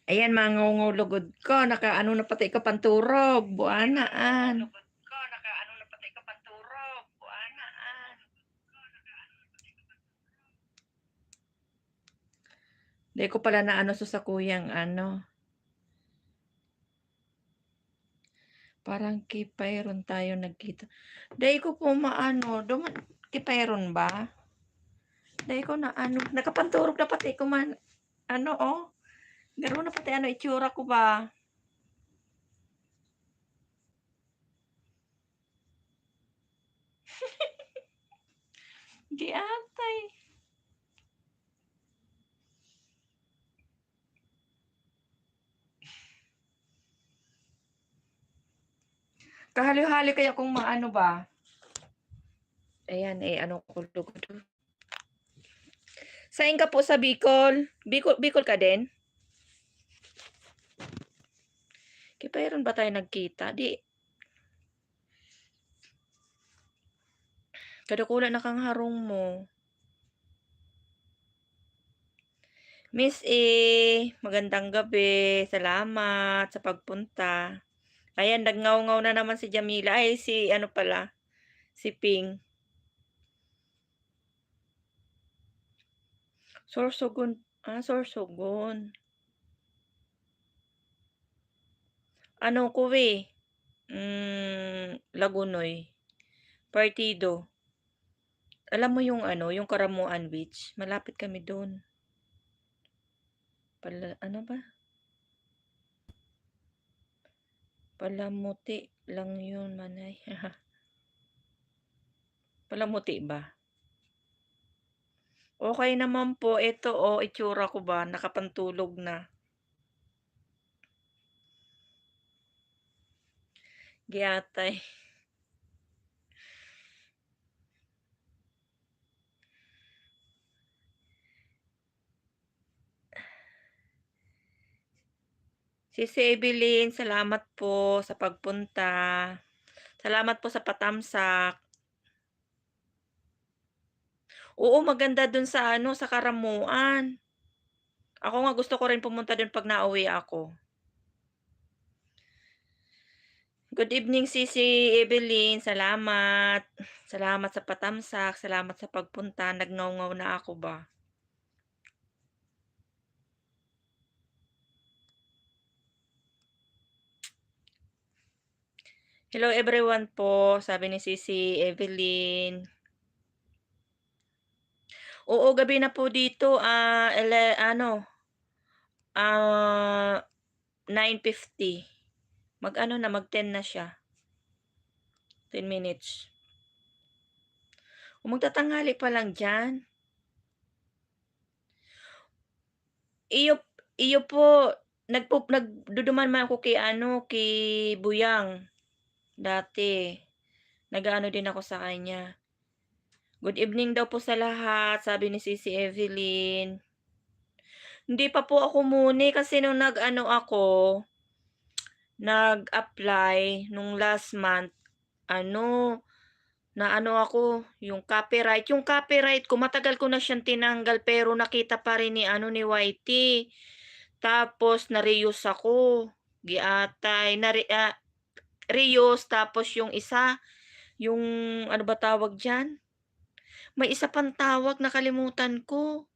Ayan, mangungulugod ko, nakaano na pati ka panturog, buanaan. Di ko pala na ano sa kuyang ano. Parang kipayron tayo nagkita. Dahil ko po maano, kipayron ba? Dahil ko na ano, nakapanturog na pati ko man, ano oh. Garo na pati ano, itsura ko ba? Di atay. Kahali-hali kaya kung maano ba? Ayan, ano ko lugod. Sain ka po sa Bicol? Bicol ka din? Kipayron ba tayo nagkita? Di. Kadukula na kang harong mo. Miss A, magandang gabi. Salamat sa pagpunta. Ayan, nagngaw-ngaw na naman si Jamila. Ay, si ano pala, si Ping. Sorsogon. Sorsogon. Ano ko Lagunoy. Partido. Alam mo yung ano, yung Karamuan Beach? Malapit kami doon. Ano ba? Palamuti lang yun, manay. Palamuti ba? Okay naman po. Ito itsura ko ba? Nakapantulog na. Giatay. Si Evelyn, salamat po sa pagpunta. Salamat po sa patamsak. Oo, maganda dun sa ano, sa Karamuan. Ako nga gusto ko rin pumunta dun pag nauwi ako. Good evening, Sisi Evelyn. Salamat. Salamat sa patamsak. Salamat sa pagpunta. Nagngaw-ngaw na ako ba? Hello everyone po, sabi ni Sisi Evelyn. Oo, gabi na po dito, 9:50. Mag-ano na, mag-10 na siya. 10 minutes. Magtatanghali pa lang diyan. Iyo po, nagduduman man ako kay Buyang dati. Nag-aano din ako sa kanya. Good evening daw po sa lahat, sabi ni Sisi Evelyn. Hindi pa po ako muni kasi nung nag-apply nung last month, naano ako, yung copyright ko matagal ko na siyang tinanggal pero nakita pa rin ni YT. Tapos na-reuse ako, giatay, reuse tapos yung isa, yung ano ba tawag diyan? May isa pang tawag nakalimutan ko.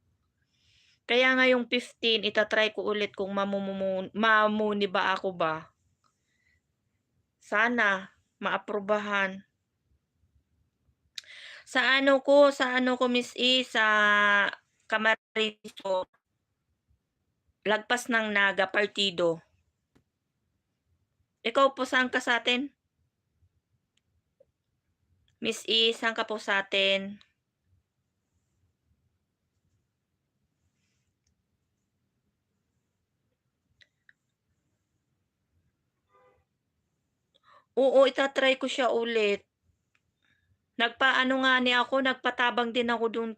Kaya nga yung 15 ita-try ko ulit kung mamuni ba ako ba. Sana maaprubahan. Sa ano ko Miss E, sa Camarines po. Lagpas ng Naga Partido. Ikaw po saan ka sa'tin? Miss E, saan ka po sa'tin? Oo, ita-try ko siya ulit. Nagpatabang din ako dun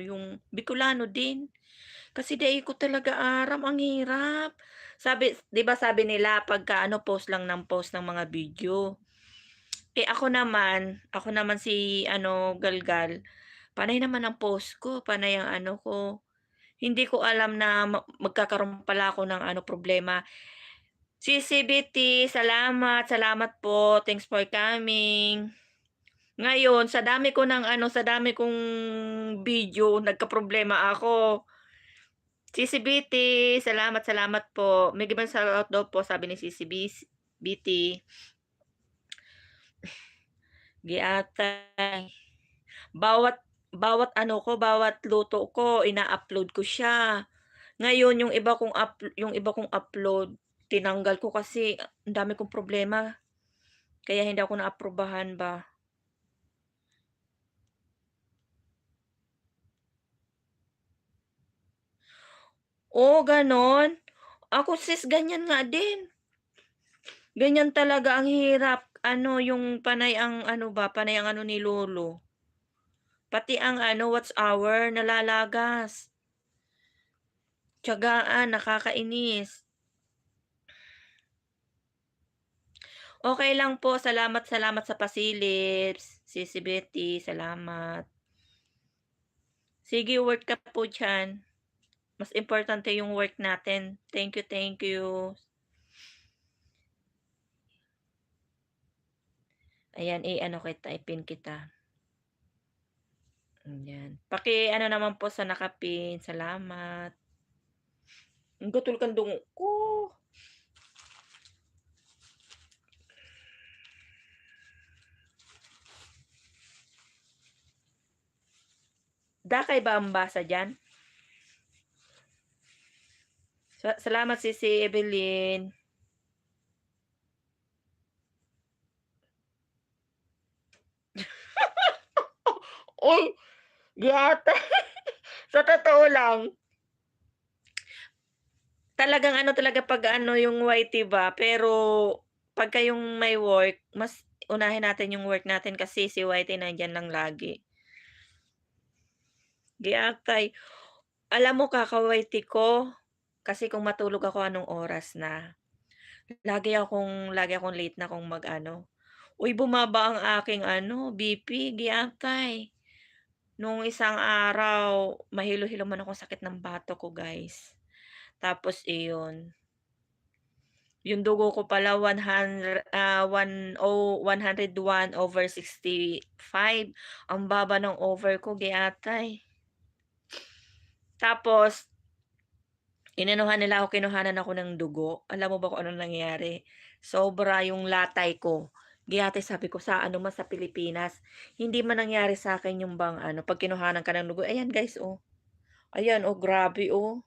yung Bicolano din. Kasi dai ko talaga aram, ang hirap. 'Di ba sabi nila pagka post lang ng post ng mga video. Ako naman si galgal, panay naman ang post ko, panay ang ano ko. Hindi ko alam na magkakaroon pala ako ng ano, problema. CCBT, salamat, salamat po. Thanks for coming. Ngayon sa dami ko ng ano, sa dami kong video nagkaproblema ako. CCBT, salamat, salamat po. May given shoutout daw po sabi ni BT. Giatay. Bawat bawat ano ko, bawat luto ko ina-upload ko siya. Ngayon yung iba kong upload, tinanggal ko kasi ang dami kong problema, kaya hindi ako naaprubahan ba. Oo, gano'n? Ako sis ganyan nga din. Ganyan talaga ang hirap, ano yung panay ang ano ni lolo. Pati ang ano watch hour nalalagas. Tiyagaan, nakakainis. Okey lang po, salamat, salamat sa pasilip, Sisi Betty, salamat. Sige work ka po diyan, mas importante yung work natin. Thank you, thank you. Ayan, i-ano kita, i-pin kita. Ayan, paki-ano naman po sa naka-pin, salamat. Ang gutol kang dungo ko. Dakay ba ang basa diyan? Salamat Sisi Evelyn. Uy, yata sa totoo lang, talagang ano talaga 'pag ano yung YT ba, pero pagka yung may work, mas unahin natin yung work natin kasi si YT nandiyan lang lagi. Giatay. Alam mo kaka-YT ko, kasi kung matulog ako anong oras na, lagi akong late na kung mag-ano. Uy, bumaba ang aking ano, BP, giatay. Nung isang araw, mahilo-hilo man akong sakit ng batok ko, guys. Tapos iyon, yung dugo ko pala 101/65. Ang baba ng over ko, giatay. Tapos inanuhan nila ako, kinuhanan ako ng dugo. Alam mo ba kung anong nangyari? Sobra yung latay ko. Giatay sabi ko, sa ano man sa Pilipinas, hindi man nangyari sa'kin yung bang ano, 'pag kinuhanan ka ng dugo. Ayan guys, oh. Ayan, oh, grabe, oh.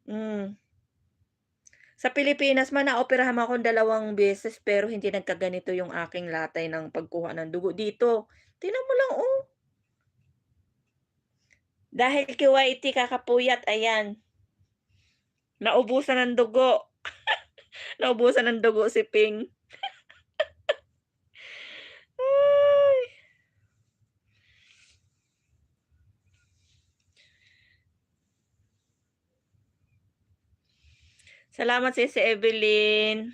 Hmm. Sa Pilipinas man naoperahan ako 2 beses pero hindi nagkaganito yung aking latay ng pagkuha ng dugo. Dito, tingnan mo lang, oh. Dahil kay YT kakapuyat, ayan, naubusan ng dugo. Naubusan ng dugo si Ping. Ay, salamat Sis Evelyn.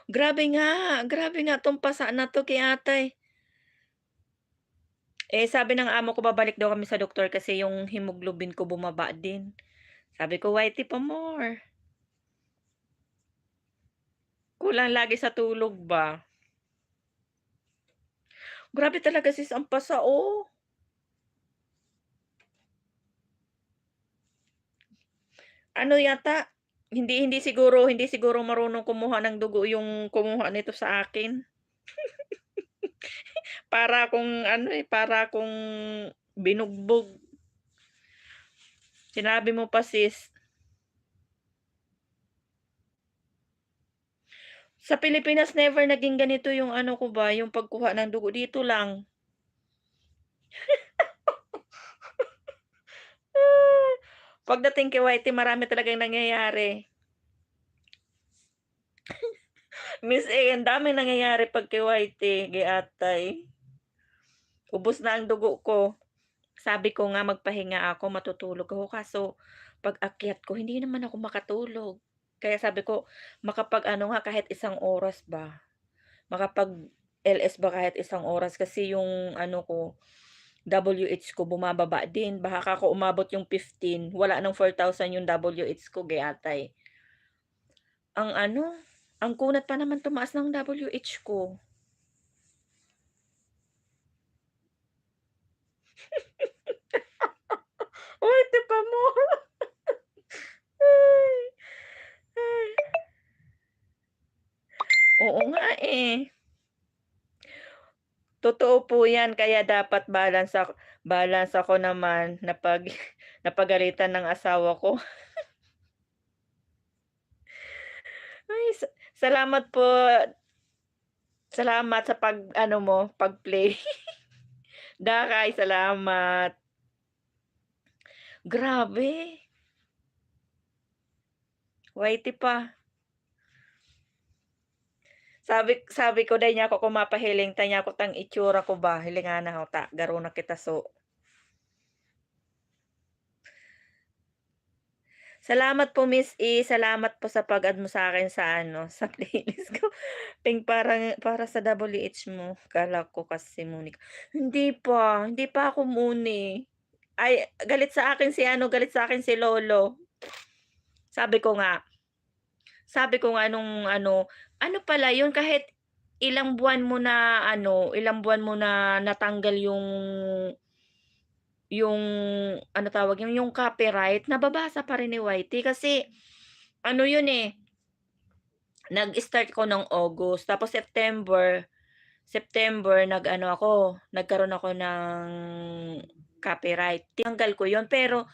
Grabe nga 'tong pasa na 'to kay Atay. Eh, sabi ng amo ko babalik daw kami sa doktor kasi yung hemoglobin ko bumaba din. Sabi ko, "Whitey pa more." Kulang lagi sa tulog ba. Grabe talaga sis ang pasa, oh. Ano yata, hindi siguro marunong kumuha ng dugo yung kumuha nito sa akin. Para akong ano, eh, para akong binugbog. Sinabi mo pa sis. Sa Pilipinas never naging ganito yung ano ko ba, yung pagkuha ng dugo, dito lang. Pagdating kay Whitey marami talagang nangyayari. Miss A, ang daming nangyayari 'pag kay Whitey, giatay. Ubos na ang dugo ko. Sabi ko nga magpahinga ako, matutulog ako, kaso pag-akyat ko hindi naman ako makatulog. Kaya sabi ko makapag-ano nga kahit 1 oras ba, makapag LS ba kahit isang oras kasi yung ano ko, WH ko bumababa din. Baka kako umabot yung 15, wala ng 4,000 yung WH ko gayatay. Ang ano, ang kunat pa naman tumaas ng WH ko. Uy, tipa mo. Ay, ay. Oo nga, eh. Totoo po 'yan kaya dapat balance ako naman napagalitan ng asawa ko. Ay, salamat po, salamat sa pag-ano mo, pag-play. Dakay, salamat. Grabe, whitey pa. Sabi ko day niya ako kumapahiling ta niya ako tang itsura ko ba hilingana ko ta garo na kita so. Salamat po Miss E, salamat po sa pag-add mo sa'kin sa ano, sa playlist ko. Para sa WH mo, akala ko kasi Monica. Hindi pa ako Moni. Ay, galit sa akin si lolo. Sabi ko nga sabi ko nga nung ano, ano pala yun kahit ilang buwan mo na natanggal yung ano tawag yun, yung copyright, nababasa pa rin ni Whitey kasi ano yun, eh, nag-start ko ng August tapos September nagkaroon ako ng copyright. Tinanggal ko yun pero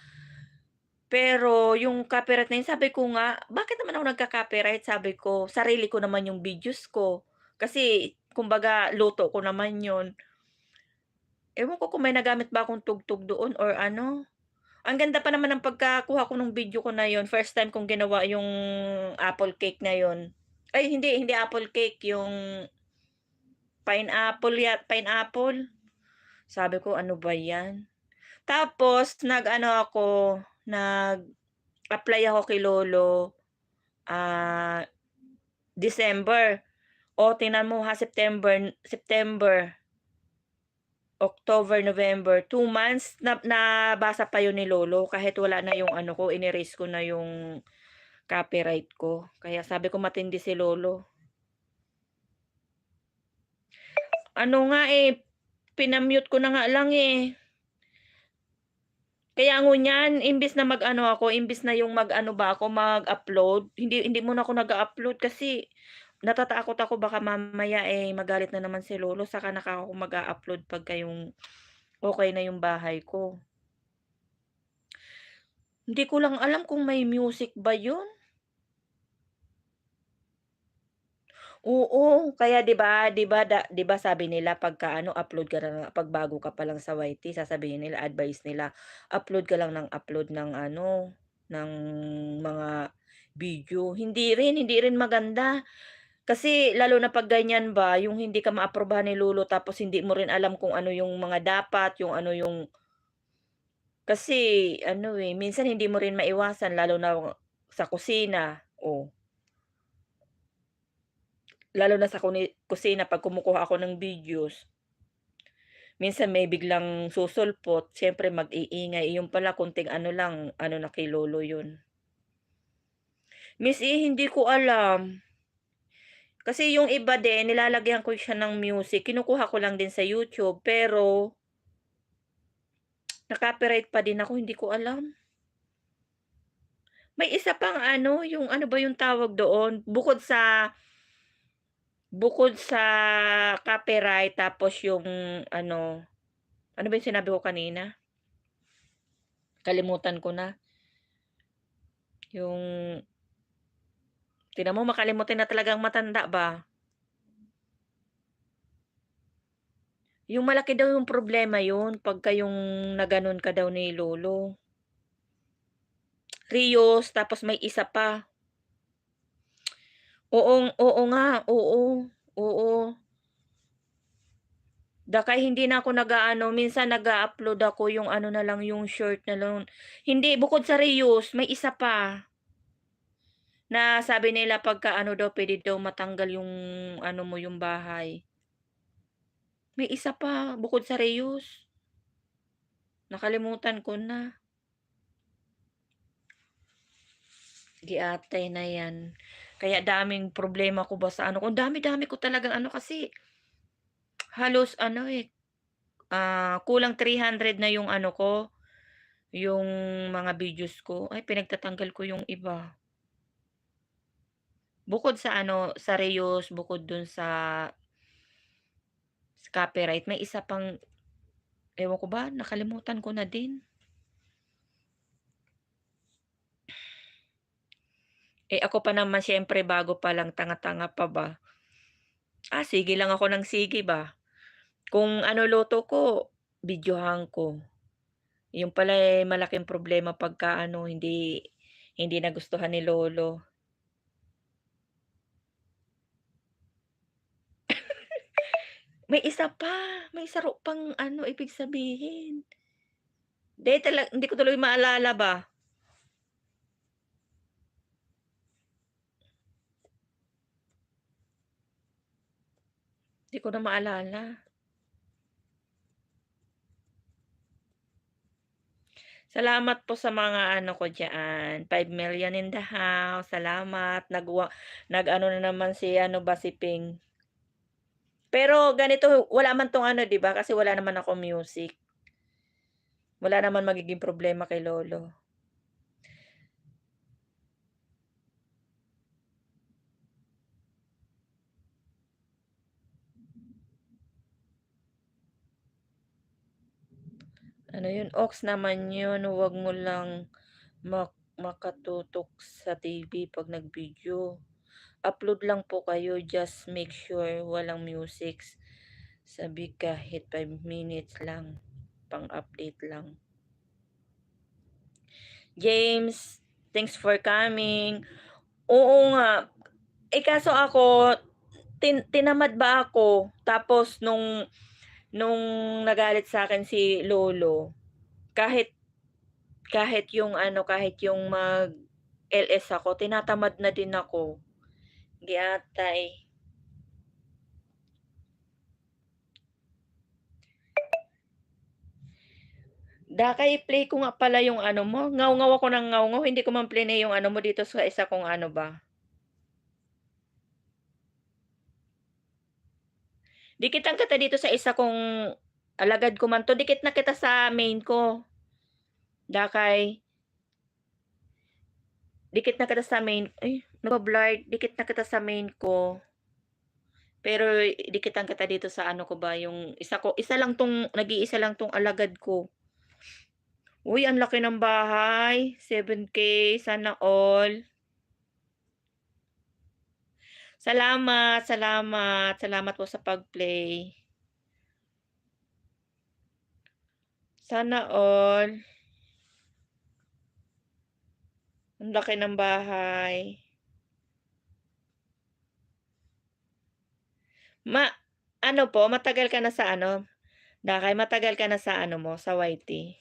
yung copyright na yun sabi ko nga, "Bakit naman ako nagka-copyright?" Sabi ko, "Sarili ko naman yung videos ko." Kasi kumbaga luto ko naman yun. Ewan ko kung may nagamit ba akong tugtog doon or ano. Ang ganda pa naman ng pagkakuha ko nung video ko na yun, first time kong ginawa yung apple cake na yun. Ay hindi apple cake, yung pineapple. Sabi ko, "Ano ba 'yan?" Tapos nag-apply ako kay lolo, December. O tingnan mo ha, September, October, November, 2 months nabasa pa yun ni lolo kahit wala na yung ano ko, inerase ko na yung copyright ko. Kaya sabi ko matindi si lolo. Ano nga, eh, ko na nga lang, eh. Kaya ngunyan imbes na yung mag-ano ba ako, mag-upload, hindi muna ako nag-a-upload kasi natatakot ako baka mamaya, eh, magalit na naman si lolo saka na ako mag-a-upload pagka yung okey na yung bahay ko. Hindi ko lang alam kung may music ba yun? Oo, kaya 'di ba sabi nila pagka ano upload ka na 'pag bago ka pa lang sa YT sasabihin nila, advice nila, upload ka lang ng upload ng ano, ng mga video. Hindi rin maganda. Kasi lalo na 'pag ganyan ba, yung hindi ka maaprubahan ni lolo tapos hindi mo rin alam kung ano yung mga dapat, yung ano yung kasi ano, eh, minsan hindi mo rin maiwasan lalo na sa kusina, oh. Lalo na sa kusina 'pag kumukuha ako ng videos, minsan may biglang susulpot, siyempre mag-iingay, yun pala konting ano lang, ano na kay lolo yun. Miss E, hindi ko alam. Kasi yung iba din nilalagyan ko siya ng music, kinukuha ko lang din sa YouTube, pero na-copyright pa din ako, hindi ko alam. May isa pang ano, yung ano ba yung tawag doon, bukod sa copyright tapos yung ano, ano ba yung sinabi ko kanina? Kalimutan ko na. Yung tignan mo makalimutin na talagang matanda ba. Yung malaki daw yung problema yun pagka yung naganon ka daw ni lolo. Rios tapos may isa pa. Oo nga, oo, oo. Kaya hindi na ako nag-aano, minsan nag-a-upload ako yung ano na lang, yung short na lang. Hindi, bukod sa reuse, may isa pa, na sabi nila pagka ano daw, puwede daw matanggal yung ano mo, yung bahay. May isa pa bukod sa Reyes, nakalimutan ko na. Giatay na 'yan. Kaya daming problema ko ba sa ano ko, ang dami-dami ko talagang ano kasi halos ano, kulang 300 na yung ano ko, yung mga videos ko. Ay pinagtatanggal ko yung iba. Bukod sa ano, sa Reels, bukod dun sa copyright, may isa pang ewan ko ba, nakalimutan ko na din. Ako pa naman siyempre bago pa lang, tanga-tanga pa ba. Sige lang ako ng sige ba. Kung ano luto ko, videohan ko. Yun pala, malaking problema pagka ano, hindi nagustuhan ni lolo. May isa pa, may isa pang ano ibig sabihin. Hindi ko tuloy maalala ba. Di ko na maalala. Salamat po sa mga ano ko diyan, 5,000,000 in the house, salamat. Nag-ano na naman si ano ba, si Ping. Pero ganito, wala man 'tong ano 'di ba, kasi wala naman akong music. Wala naman magiging problema kay lolo. Ano yun, aux naman yun, huwag mo lang makatutok sa TV 'pag nag-video. Upload lang po kayo, just make sure walang music. Sabi kahit 5 minutes lang, pang-update lang. James, thanks for coming. Oo nga, kaso ako tinamad ba ako, tapos nung nagalit sa'kin si lolo, kahit kahit yung ano, kahit yung mag-LS ako, tinatamad na din ako. Giatay. Dakay i-play ko nga pala yung ano mo, ngaw-ngaw ako ng ngaw-ngaw, hindi ko man plinay yung ano mo dito sa isa kong ano ba. Dikitan kita dito sa isa kong alagad ko man 'to, dikit na kita sa main ko. Dakay, dikit na kita sa main, ay nagba-blurred, dikit na kita sa main ko. Pero dikitan kita dito sa ano ko ba, yung isa lang 'tong nag-iisa lang 'tong alagad ko. Uy, ang laki ng bahay, 7K, sana all. Salamat, salamat, salamat po sa pag-play. Sana all. Ang laki ng bahay. Ano po, matagal ka na sa ano, Dakay, matagal ka na sa ano mo, sa YT?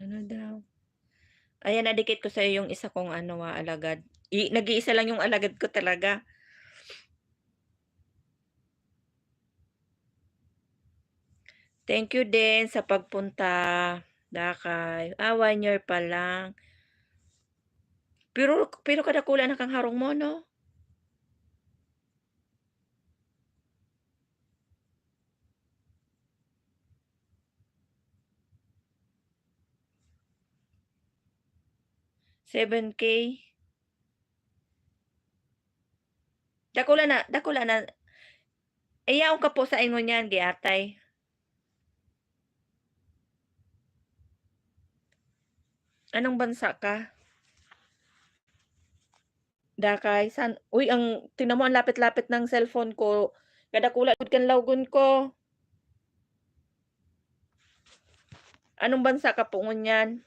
Ano daw? Ayan, nadikit ko sa'yo yung isa kong ano, alagad. Nag-iisa lang yung alagad ko talaga. Thank you din sa pagpunta, Dakay. 1 year pa lang. Pero kadakula na kang harong mo 'no? ₱7K. Dakula na. Ayaw ka po sa ingon yan, giatay. Anong bansa ka? Dakay, uy, tingnan mo ang lapit-lapit ng cellphone ko. Kadakula gud kan lawgon ko. Anong bansa ka po ngunyan?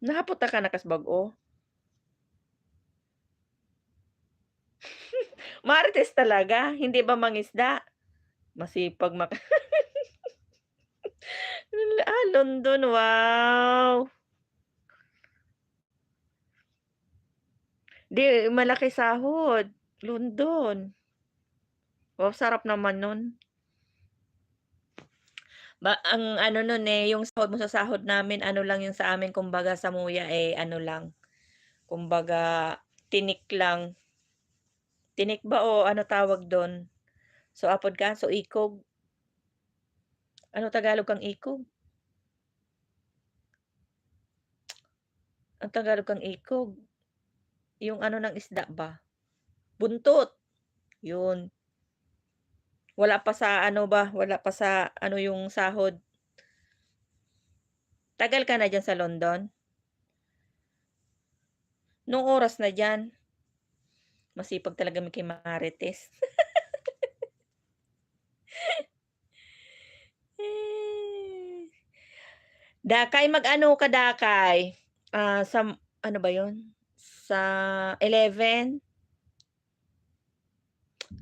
Nahapot ta ka na kas bag-o? Marites talaga, hindi ba mangisda? Masipag London, wow! 'Di malaki sahod, London. Wow, sarap naman nun. Ang ano nun, eh, yung sahod mo sa sahod namin ano lang yung sa amin kumbaga sa muya, eh, ano lang, kumbaga tinik lang. Tinik ba o ano tawag dun? So, apod ka? So, ikog? Ano Tagalog kang ikog? Ang Tagalog kang ikog, yung ano ng isda ba? Buntot, yun. Wala pa sa ano ba, wala pa sa ano yung sahod. Tagal ka na diyan sa London? Nung oras na diyan? Masipag talaga mi kay Marites. Eh, Dakay mag-ano ka Dakay, sa ano ba yun, sa 11,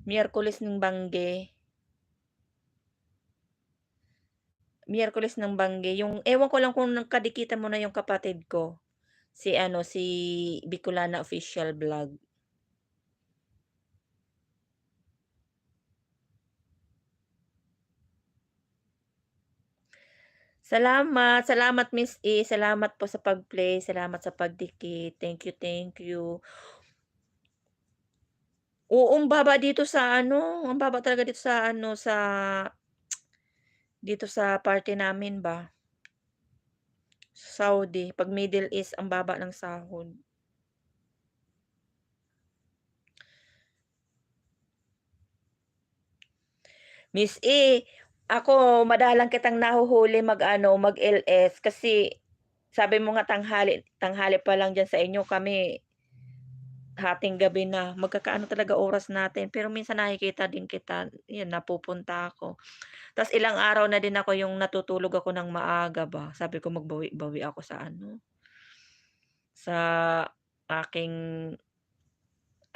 Miyerkules ng Bangge. Miyerkules ng Bangge yung ewan ko lang kung kadikitan mo na yung kapatid ko, si ano, si Bicolana Official Vlog. Salamat, salamat Miss E, salamat po sa pag-play, salamat sa pagdikit. Thank you, thank you. Oo, ang baba dito sa ano, ang baba talaga dito sa ano, dito sa parte namin ba, sa Saudi. 'Pag Middle East ang baba ng sahod. Miss E, ako madalang kitang nahuhuli mag-ano, mag-LS kasi sabi mo nga tanghali tanghali pa lang diyan sa inyo, kami hating gabi na. Magkakaano talaga oras natin, pero minsan nakikita din kita, 'yan napupunta ako. Tas ilang araw na din ako yung natutulog ako ng maaga ba, sabi ko magbawi-bawi ako sa ano, sa aking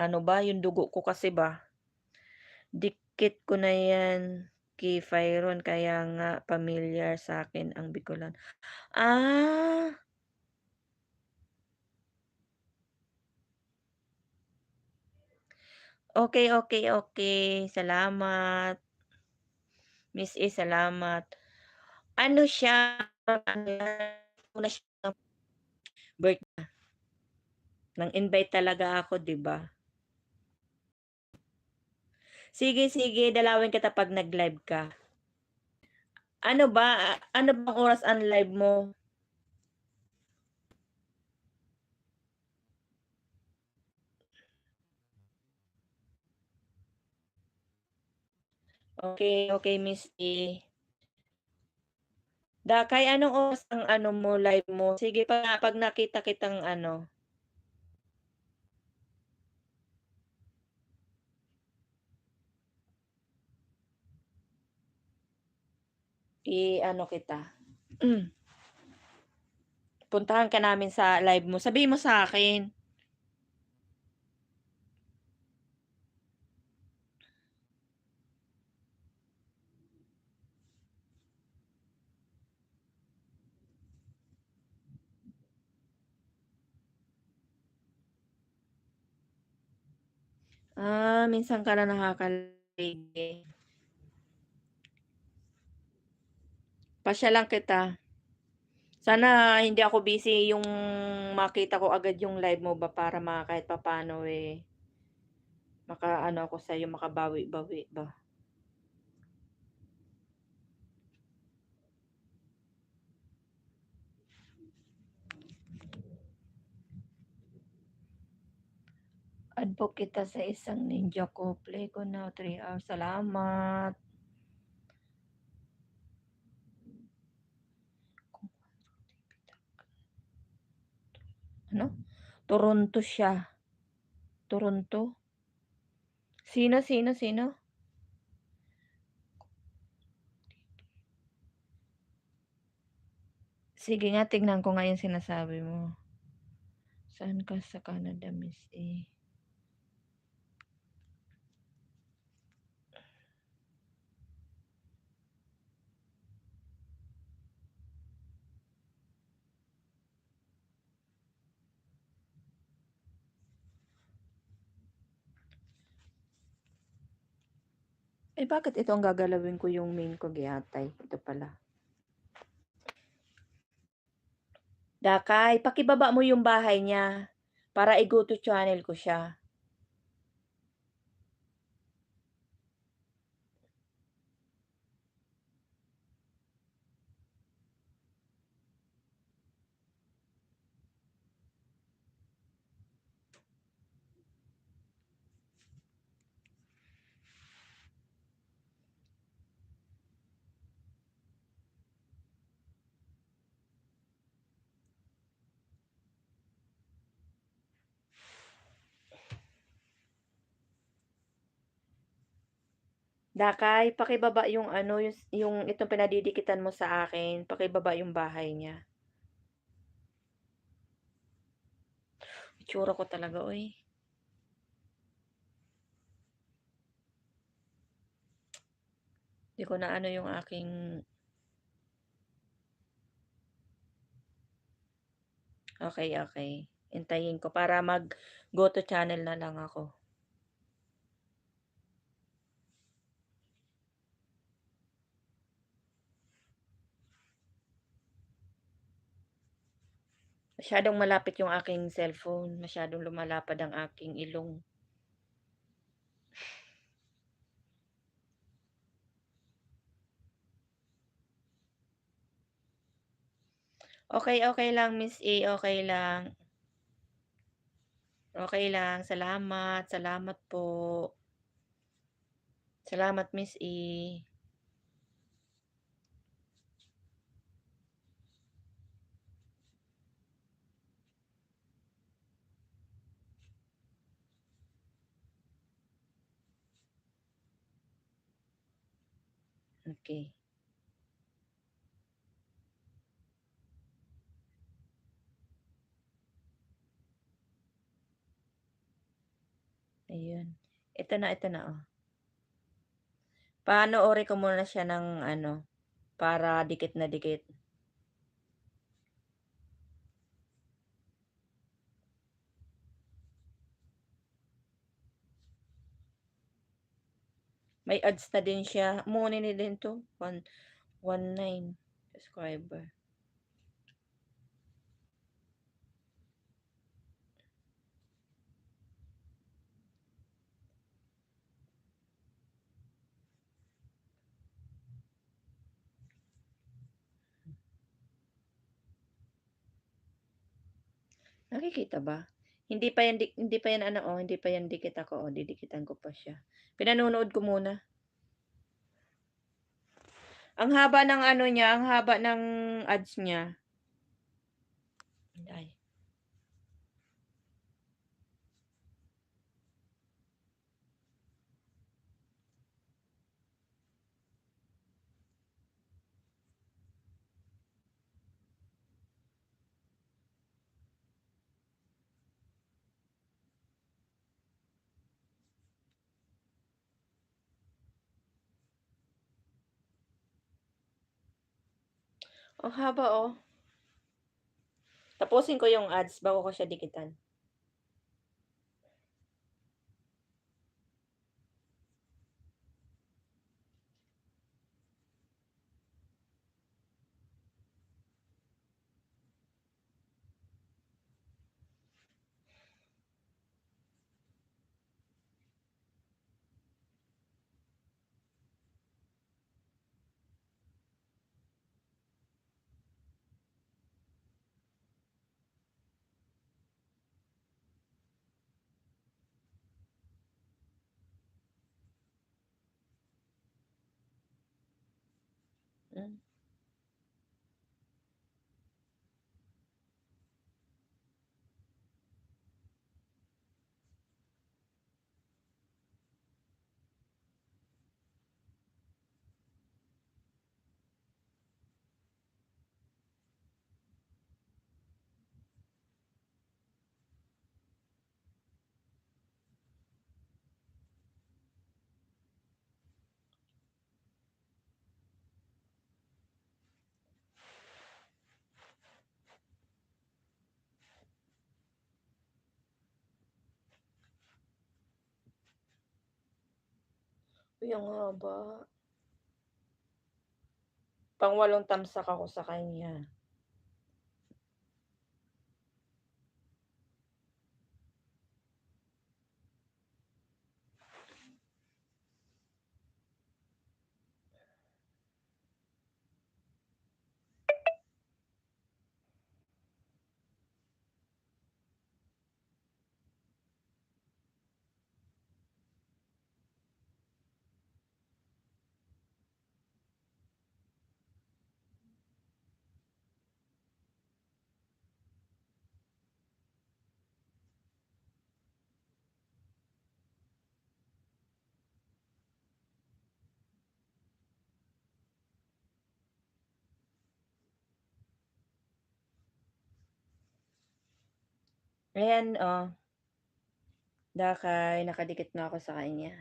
ano ba, yung dugo ko kasi ba, dikit ko na 'yan, K-Fyron kaya nga pamilyar sa'kin ang Bicolano. Ah, okey, okey, okey. Salamat, Miss E, salamat. Ano siya, ano una siya birth nang-invite talaga ako, 'di ba? Sige, sige dalawin kita 'pag nag-live ka. Ano bang oras ang live mo? Okey, okey Miss E. Dakay anong oras ang ano mo, live mo? Sige 'pag nakita kitang ano, i-ano kita, puntahan ka namin sa live mo, sabihin mo sa'kin. Minsan ka na nakaka-live, eh. Pasyalan kita. Sana hindi ako busy yung makita ko agad yung live mo ba para kahit papaano, eh, makaano ako sa'yo, makabawi-bawi ba. Add po kita sa isang ninja ko, play ko na 3 hours, salamat. Ano? Toronto siya. Toronto? Sino? Sige nga, tignan ko nga yung sinasabi mo. Saan ka sa Canada, Miss A? Eh, bakit ito ang gagalawin ko yung main ko giatay? Ito pala. Dakay, pakibaba mo yung bahay niya para i-go to channel ko siya. Dakay, pakibaba yung ano, yung itong pinadidikitan mo sa akin, pakibaba yung bahay niya. Itsura ko talaga, oy. Di ko na ano yung aking... Okay. Hintayin ko para mag-go to channel na lang ako. Masyadong malapit yung aking cellphone. Masyadong lumalapad ang aking ilong. Okay lang, Miss A. Okay lang. Okay lang. Salamat po. Salamat, Miss A. Okay. Ayun. Ito na, oh. Panoorin ko muna siya ng ano, para dikit na dikit. May ads na din siya. Muna ni din to. 119 subscriber. Nakikita ba? Hindi pa yan ano, oh, hindi pa yan dikit ako, oh, didikitan ko pa siya. Pinanonood ko muna. Ang haba ng ano niya, ang haba ng ads niya. Ay. Ang haba, oh. Tapusin ko yung ads bago ko siya dikitan. Uy, ang haba. Pang-8 tamsak ako sa kanya. Ayan, oh. Dakay, nakadikit na ako sa kanya.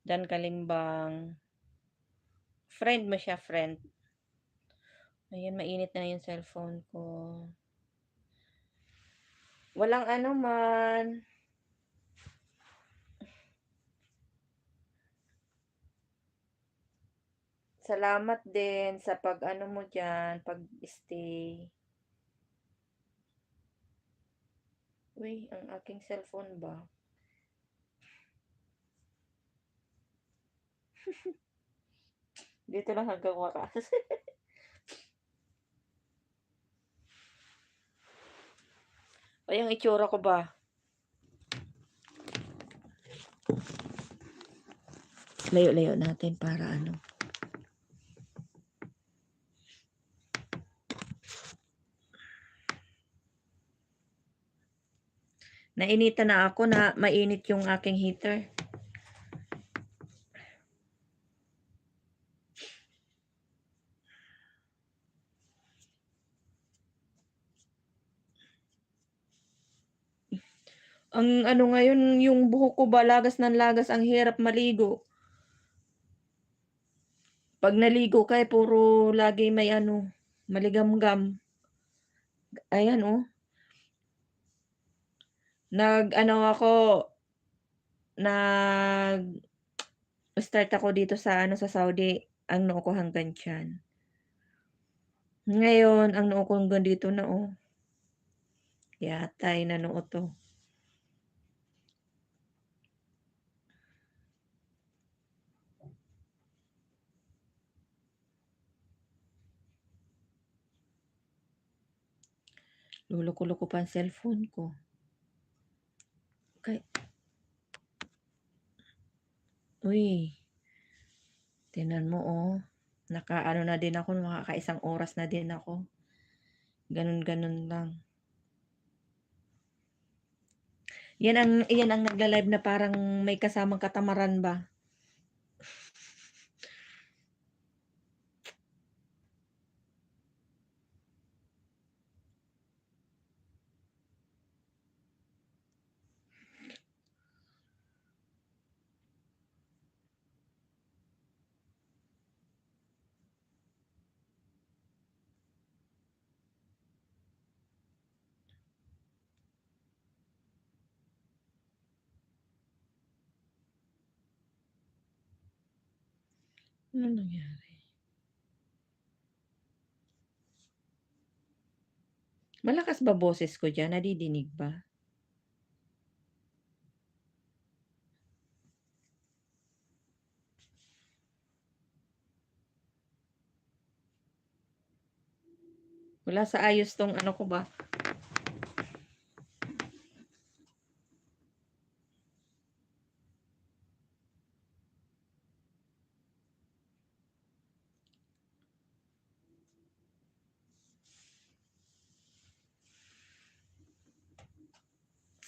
Dan Kalimbang. Friend mo siya, friend. Ayan, mainit na yung cellphone ko. Walang ano man. Salamat din sa pag-ano mo diyan, pag-stay. Uy, ang aking cellphone ba? Dito lang hanggang wakas. Ay, ang itsura ko ba? Layo-layo natin para ano. Nainitan na ako na mainit yung aking heater. Ang ano ngayon, yung buhok ko ba lagas ng lagas, ang hirap maligo. Pag naligo ka, puro lagi may ano, maligamgam. Ayan, oh. Nag-ano ako, nag-start ako dito sa ano, sa Saudi. Ang noo ko hanggang tiyan. Ngayon, ang noo ko hanggang dito na, oh. Yatay na noo to. Luloko-loko pa ang cellphone ko. Okay. Uy, tingnan mo, oh. Nakaano na din ako, makaka-1 oras na din ako. Ganun-ganun lang. Yan ang nagla-live na parang may kasamang katamaran ba? Ano nangyari? Malakas ba boses ko diyan? Nadidinig ba? Wala sa ayos tong ano ko ba?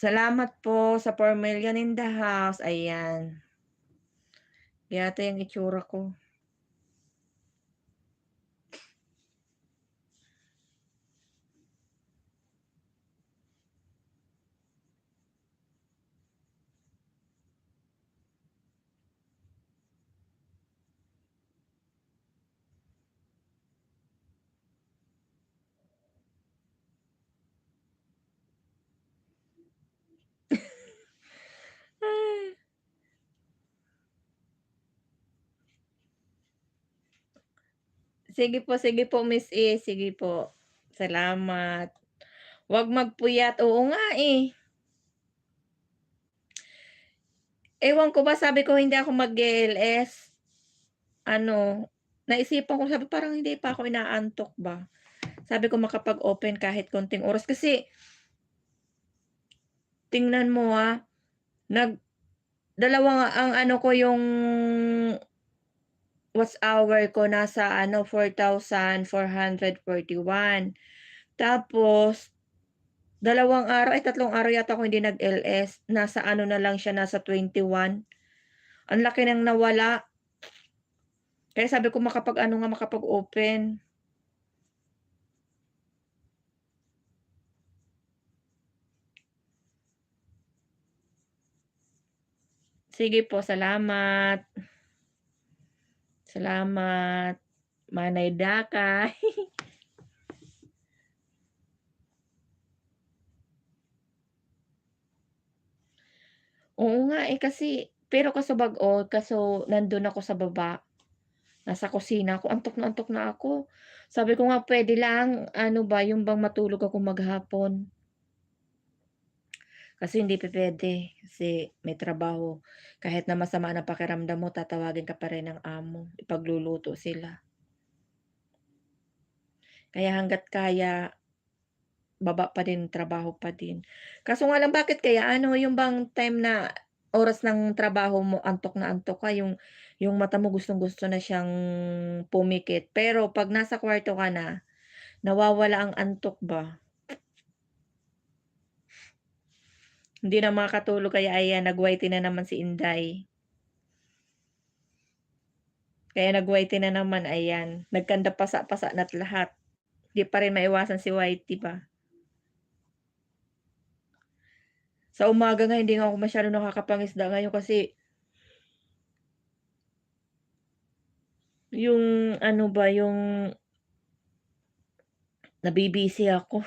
Salamat po sa 4 million in the house. Ayan. Yata yung itsura ko. Sige po Miss E, sige po. Salamat. 'Wag magpuyat, oo nga, eh. Ewan ko ba sabi ko hindi ako mag-e-LS, ano, naisipan ko sabi parang hindi pa ako inaantok ba. Sabi ko makapag-open kahit konting oras kasi tingnan mo, nag dalawa nga ang ano ko yung watch hour ko nasa ano 4,441. Tapos dalawang araw ay tatlong araw yata ako hindi nag-LS, nasa ano na lang siya nasa 21. Ang laki ng nawala. Kaya sabi ko makapag-ano nga makapag-open. Sige po, salamat. Salamat. Manay dakay. Oo nga, eh, kasi pero kaso kaso nandun ako sa baba, nasa kusina ako, antok na ako. Sabi ko nga puwede lang ano ba, yung bang matulog ako maghapon. Kasi hindi pupuwede, kasi may trabaho. Kahit na masama ng pakiramdam mo tatawagin ka pa rin ng amo, ipagluluto sila. Kaya hangga't kaya baba pa din, trabaho pa din. Kaso nga lang bakit kaya ano, yung bang time na oras ng trabaho mo antok ka, yung mata mo gustong-gusto na siyang pumikit, pero 'pag nasa kwarto ka na, nawawala ang antok ba. Hindi na makakatulog kaya ayan nag-whitey na naman si Inday. Kaya nag-whitey na naman ayan, nagkanda pasa-pasa na't lahat. Di pa rin maiwasan si Whitey ba. Sa umaga nga hindi nga ako masyadong nakakapangisda ngayon kasi yung ano ba, yung nabi-busy ako.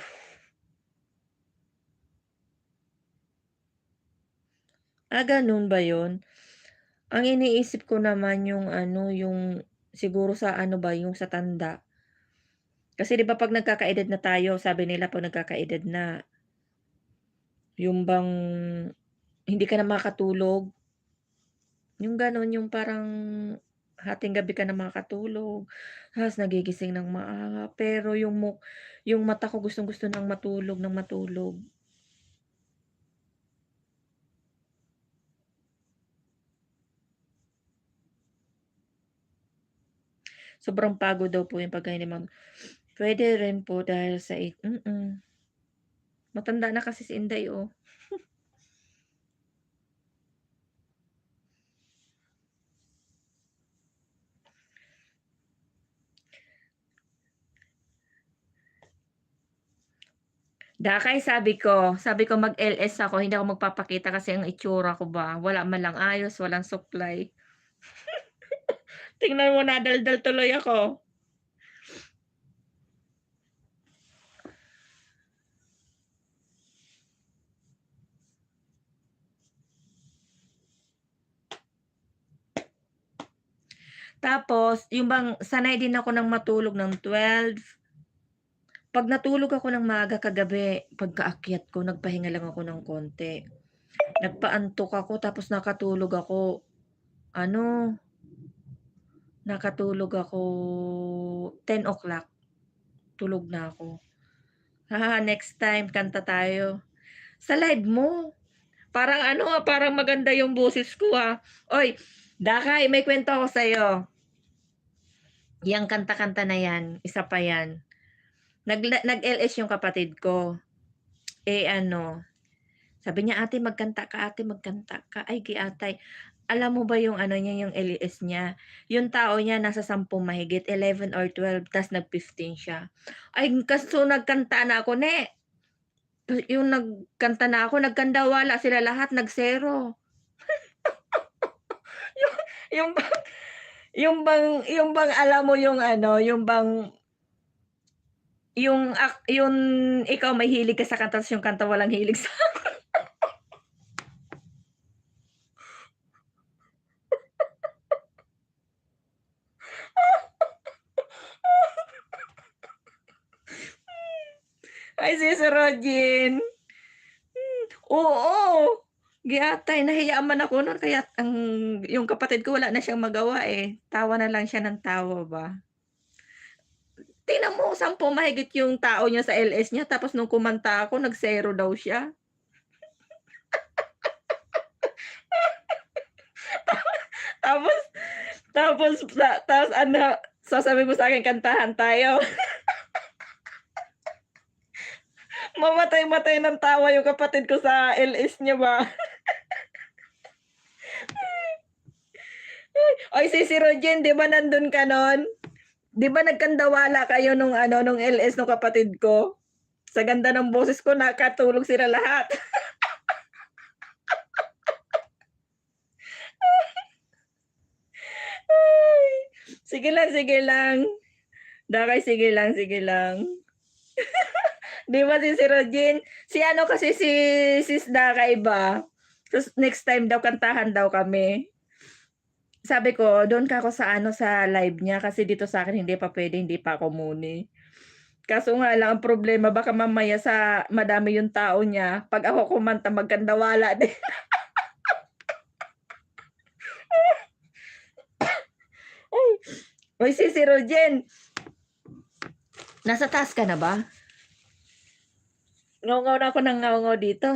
Ganun ba yun? Ang iniisip ko naman yung ano, yung siguro sa ano ba, yung sa tanda. Kasi 'di ba 'pag nagkakaedad na tayo, sabi nila 'pag nagkakaedad na, yung bang hindi ka na makatulog, yung gano'n, yung parang hating gabi ka na makakatulog, ta's nagigising ng maaga, pero yung mata ko gustong-gusto ng matulog ng matulog. Sobrang pagod daw po yung pagka hindi puwede rin po dahil sa matanda na kasi si Inday, oh. Dakay sabi ko mag-LS ako hindi ako magpapakita kasi ang itsura ko ba wala man lang ayos, walang suklay. Tingnan mo nadaldal tuloy ako. Tapos yung bang sanay din ako ng matulog ng 12. 'Pag natulog ako ng maaga kagabi, pagkaakyat ko nagpahinga lang ako ng konti. Nagpaantok ako tapos ano, nakatulog ako 10 o'clock, tulog na ako. Next time kanta tayo. Sa live mo. Parang ano, parang maganda yung boses ko, Uy, Dakay may kuwento ako sa'yo. Yang kanta-kanta na 'yan, isa pa 'yan. Nag-LS yung kapatid ko. Ano, sabi niya, ate magkanta ka." Ay, atay, alam mo ba yung ano niya, yung LS niya, yung tao niya nasa 10 mahigit, 11 or 12 ta's nag-15 siya. Ay, kaso nagkanta na ako, yung nagkanta na ako, nagkanda wala sila lahat, nag-zero. Yung bang yung bang alam mo yung ano, yung ikaw may hilig ka sa kanta ta's yung kanta walang hilig sa Ay, si Rodin. Oo. Giatay nahiya man ako nun kaya't yung kapatid ko wala na siyang magawa, eh, tawa na lang siya ng tawa ba. Tingnan mo 10 mahigit yung tao niya sa LS niya tapos nung kumanta ako nag-0 daw siya. Tapos tapos ano, sasabihin mo sa'kin kantahan tayo. Mamatay-matay ng tawa yung kapatid ko sa LS niya ba. Oy, si Rojen 'di ba nandun ka nun? 'Di ba nagkandawala kayo nung ano, nung LS nung kapatid ko? Sa ganda ng boses ko nakatulog sila lahat. Ay, sige lang, sige lang. Dakay sige lang, sige lang. 'Di ba si Rojen, si ano kasi si Sis Dakay ba, ta's next time daw kantahan daw kami. Sabi ko, "Do'n ka ako sa ano, sa live niya kasi dito sa'kin hindi pa puwede, hindi pa ako muni." Kaso nga lang ang problema baka mamaya sa madami yung tao niya, 'pag ako kumanta magkandawala din. Ay, uy, si Rojen, nasa taas ka na ba? Ngaw-ngaw na ako ng ngaw-ngaw dito.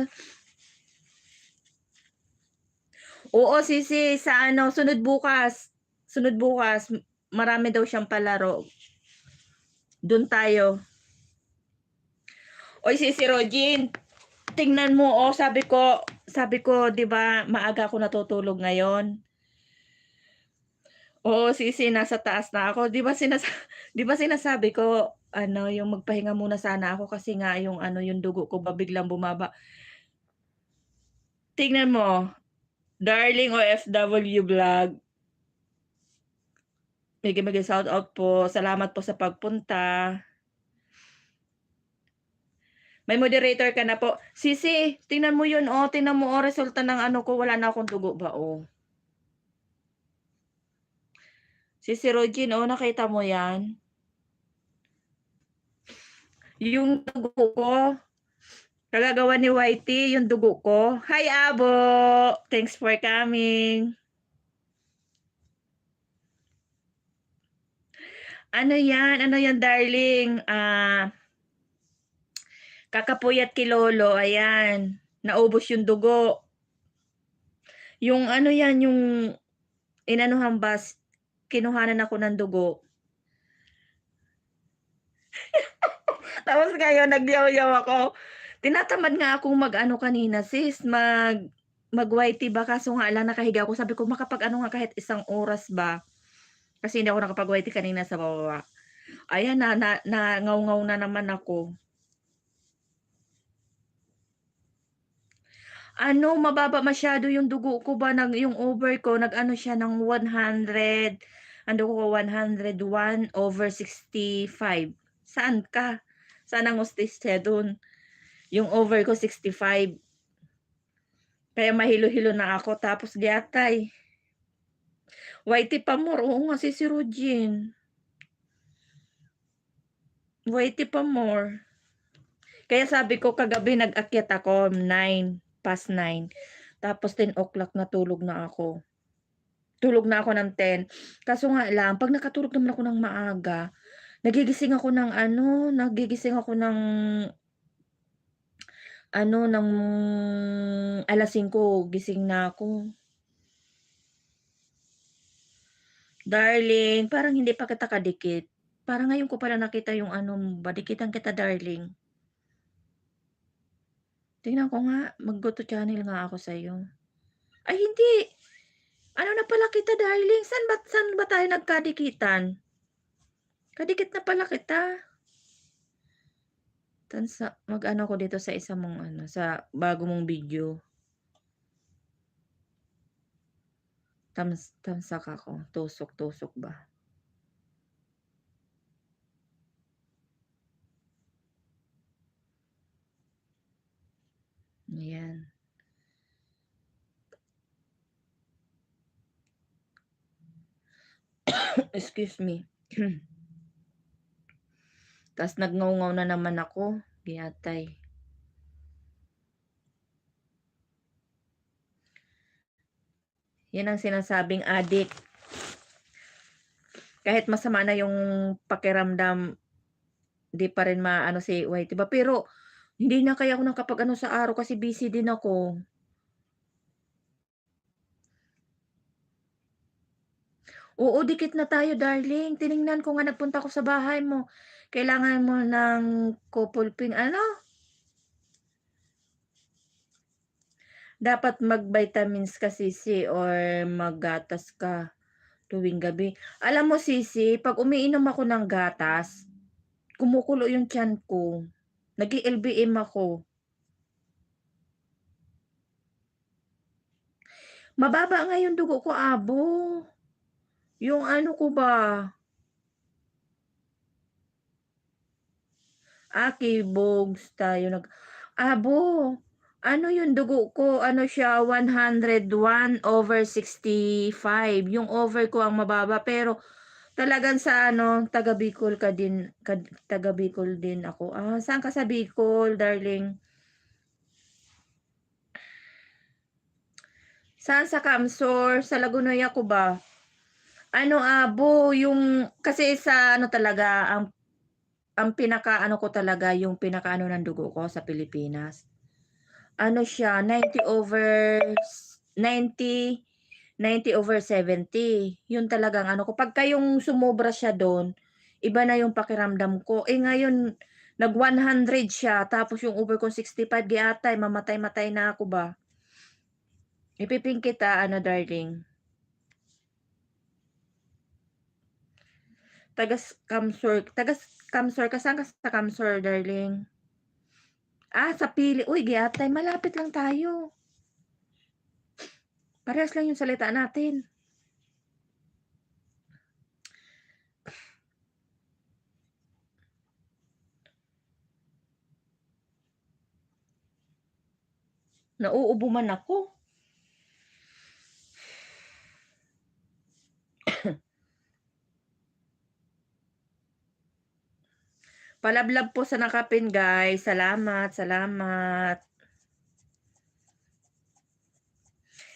Oo, sa ano, sunod bukas marami daw siyang palaro, dun tayo. Uy, si Rojen, tingnan mo, oh, sabi ko 'di ba maaga ako natutulog ngayon. Oo, nasa taas na ako. 'Di ba sinasabi ko ano, yung magpahinga muna sana ako kasi nga yung ano, yung dugo ko ba biglang bumaba. Tingnan mo, Darling OFW Vlog, mega shoutout po. Salamat po sa pagpunta. May moderator ka na po. Tingnan mo yun, oh, tingnan mo, oh, resulta ng ano ko, wala na akong dugo ba, oh. Regine, oh, nakita mo yan? Yung dugo ko, kagagawa ni Whitey, yung dugo ko. Hi, Abo! Thanks for coming. Ano yan, darling? Kakapuyat kay Lolo, ayan. Naubos yung dugo. Yung ano yan, yung inanuhan bas, kinuhanan ako ng dugo. Tapos ngayon, nagyaw-yaw ako. Tinatamad nga akong mag-ano kanina, sis, mag-whitey ba, kaso nga lang nakahiga ako. Sabi ko, makapag-ano nga kahit 1 oras ba? Kasi hindi ako nakapag-whitey kanina sa baba. Ayan na ngaw-ngaw na naman ako. Ano, mababa masyado yung dugo ko ba yung over ko nag-ano siya ng 100, ang dugo ko 101/65. Saan ka? Saan ang hustisya dun? Yung over ko 65. Kaya mahilo-hilo na ako tapos giatay. Whitey pa more, oo nga si Regine. Whitey pa more. Kaya sabi ko kagabi nag-akyat ako 9 past 9. Tapos 10 o'clock natulog na ako. Tulog na ako ng 10. Kaso nga lang 'pag nakatulog naman ako ng maaga, nagigising ako ng ano, ng 5:00 gising na ako. Darling, parang hindi pa kita kadikit. Parang ngayon ko palang nakita yung ano mo ba, dikitan kita darling. Tingnan ko nga, mag-go to channel nga ako sa'yo. Ay hindi, ano na pala kita darling, saan ba tayo nagkadikitan? Kadikit na pala kita. Mag-ano ako dito sa isa mong ano, sa bago mong video. Tamsak ako, tusok-tusok ba? Ayan. Excuse me. Tas nagngaw-ngaw na naman ako, Yatay. Yan ang sinasabing addict. Kahit masama na yung pakiramdam, di pa rin maano si Whitey ba. Pero hindi na kaya ako nakapag-ano sa araw kasi busy din ako. Oo, dikit na tayo darling. Tiningnan ko nga nagpunta ko sa bahay mo. Kailangan mo ng couple ping ano? Dapat mag-vitamins ka sisi or maggatas ka tuwing gabi. Alam mo sisi, pag umiinom ako ng gatas, kumukulo yung tiyan ko. Nag-i-LBM ako. Mababa nga yung dugo ko, abo. Yung ano ko ba? Kibogs tayo abo. Ano yung dugo ko? Ano siya? 101/65. Yung over ko ang mababa. Pero talagang sa ano, taga Bicol ka din. Taga Bicol din ako. Saan ka sa Bicol, darling? Saan sa Camsor? Sa Lagunoy ako ba? Ano, abo, yung, kasi sa ano talaga, ang pinaka ano ko talaga, yung pinaka ano ng dugo ko sa Pilipinas. Ano siya, 90 over 70. Yun talagang ano ko. Pagka yung sumobra siya doon, iba na yung pakiramdam ko. Ngayon, nag 100 siya, tapos yung over ko 65, di atay, mamatay-matay na ako ba? Ipiping kita, ano darling. Tagas Camsor, kasang ka sa Camsor, darling? Sa Pili. Uy, giatay, malapit lang tayo. Parehas lang yung salita natin. Nauubo man ako. Palablab po sa nakapin, guys. Salamat, salamat.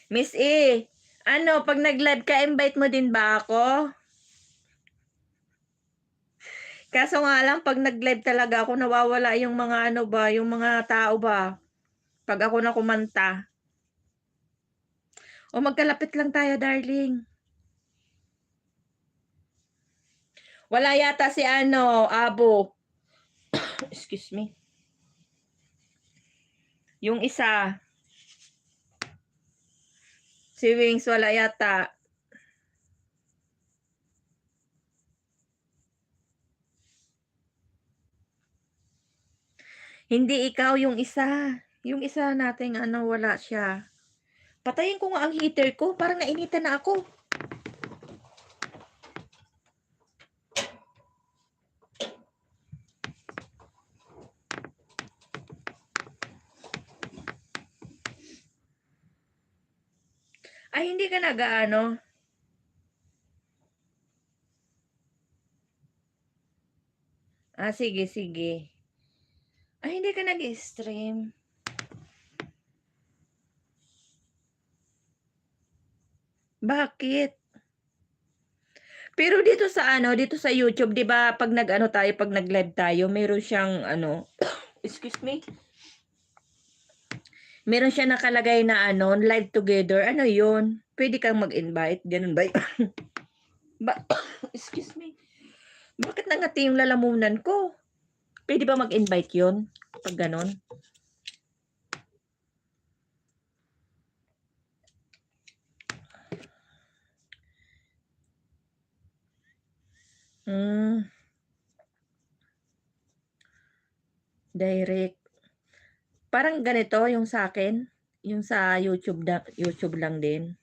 Miss E, ano, pag nag-live ka, invite mo din ba ako? Kaso nga lang, pag nag-live talaga ako, nawawala yung mga ano ba, yung mga tao ba? Pag ako na kumanta. O magkalapit lang tayo, darling. Wala yata si ano, Abo. Excuse me. Yung isa. Si Wings, wala yata. Hindi ikaw yung isa. Yung isa nating ano, wala siya. Patayin ko nga ang heater ko. Parang nainitan na ako. Hindi ka nag-ano. Sige, sige. Hindi ka nag-stream. Bakit? Pero dito sa ano, dito sa YouTube, 'di ba, pag nag-ano tayo, pag nag-live tayo, meron siyang ano, excuse me. Meron siya nakalagay na ano, live together. Ano 'yun? Pwede kang mag-invite, ganun ba? Excuse me. Bakit nangati yung lalamunan ko? Pwede ba mag-invite 'yun? Pag ganun? Direct. Parang ganito yung sa akin, yung sa YouTube lang din.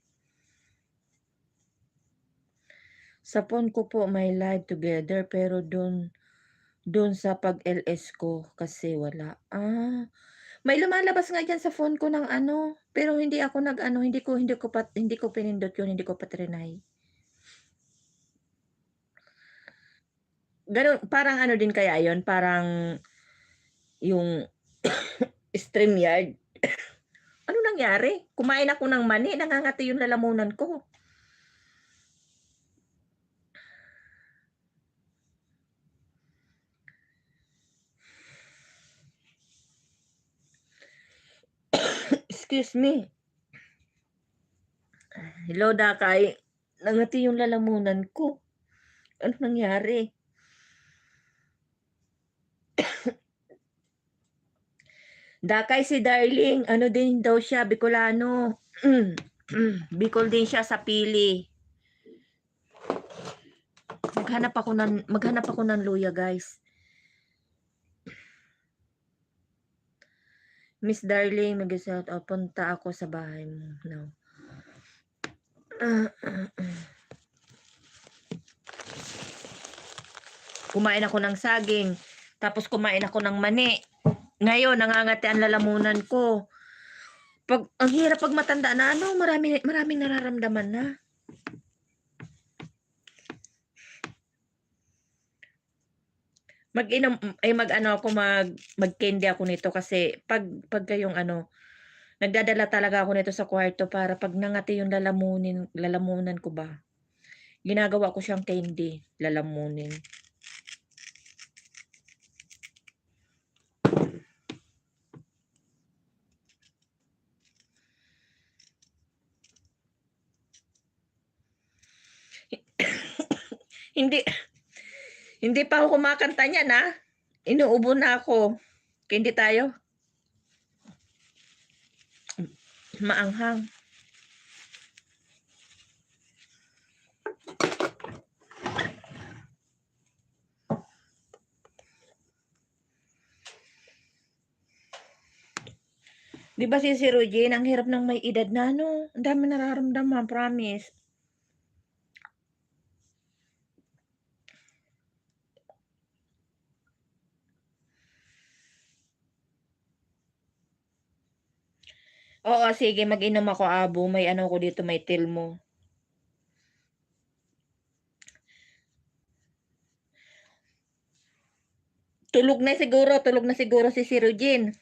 Sa phone ko po may live together pero dun sa pag-LS ko kasi wala. May lumalabas nga diyan sa phone ko ng ano, pero hindi ako nag-ano, hindi ko pinindot yun, hindi ko pa trinay. Ganun, parang ano din kaya yon, parang yung StreamYard. Ano nangyari? Kumain ako ng mani, nangangati yung lalamunan ko. Excuse me. Hello, Dakay. Nangati yung lalamunan ko. Ano nangyari? Dakay si Darling, ano din daw siya, Bicolano. Bicol din siya sa pili. Maghanap ako ng luya, guys. Miss Darling, mag-shout out. Punta ako sa bahay mo. No. Kumain ako ng saging. Tapos kumain ako ng mani. Ngayon, nangangati ang lalamunan ko. Ang hirap pag matanda na, maraming nararamdaman na. Mag-candy ako nito kasi pag kayong nagdadala talaga ako nito sa kwarto para pag nangati yung lalamunan ko ba. Ginagawa ko siyang candy, lalamunin. Hindi pa ako kumakanta niyan, ha? Inuubo na ako. Candy tayo. Maanghang. Di ba si Rogin, ang hirap ng may edad na, no? Ang dami nararamdaman, promise. Oo, sige, mag-inom ako, Abo. May ko dito, may Tilmo. Tulog na siguro si Rogin.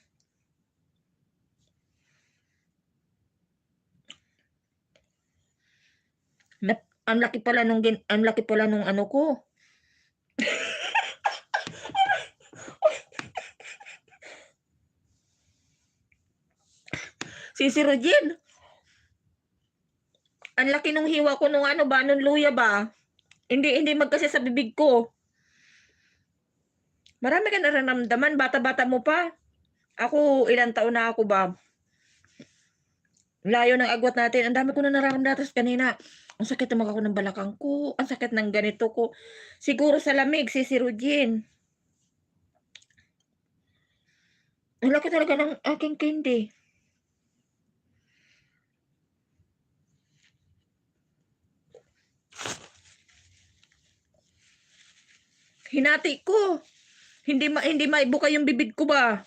Ang laki pala nung ano ko. Si Rogin. Ang laki nung hiwa ko nung nung luya ba? Hindi magkasi sa bibig ko. Marami ka nararamdaman, bata-bata mo pa. Ako, ilang taon na ako ba? Layo ng agwat natin. Ang dami ko na nararamdaman. Tapos kanina, ang sakit naman ako ng balakang ko. Ang sakit ng ganito ko. Siguro sa lamig, si Rogin. Ang laki talaga ng aking candy. Hinati ko. Hindi maibuka yung bibig ko ba?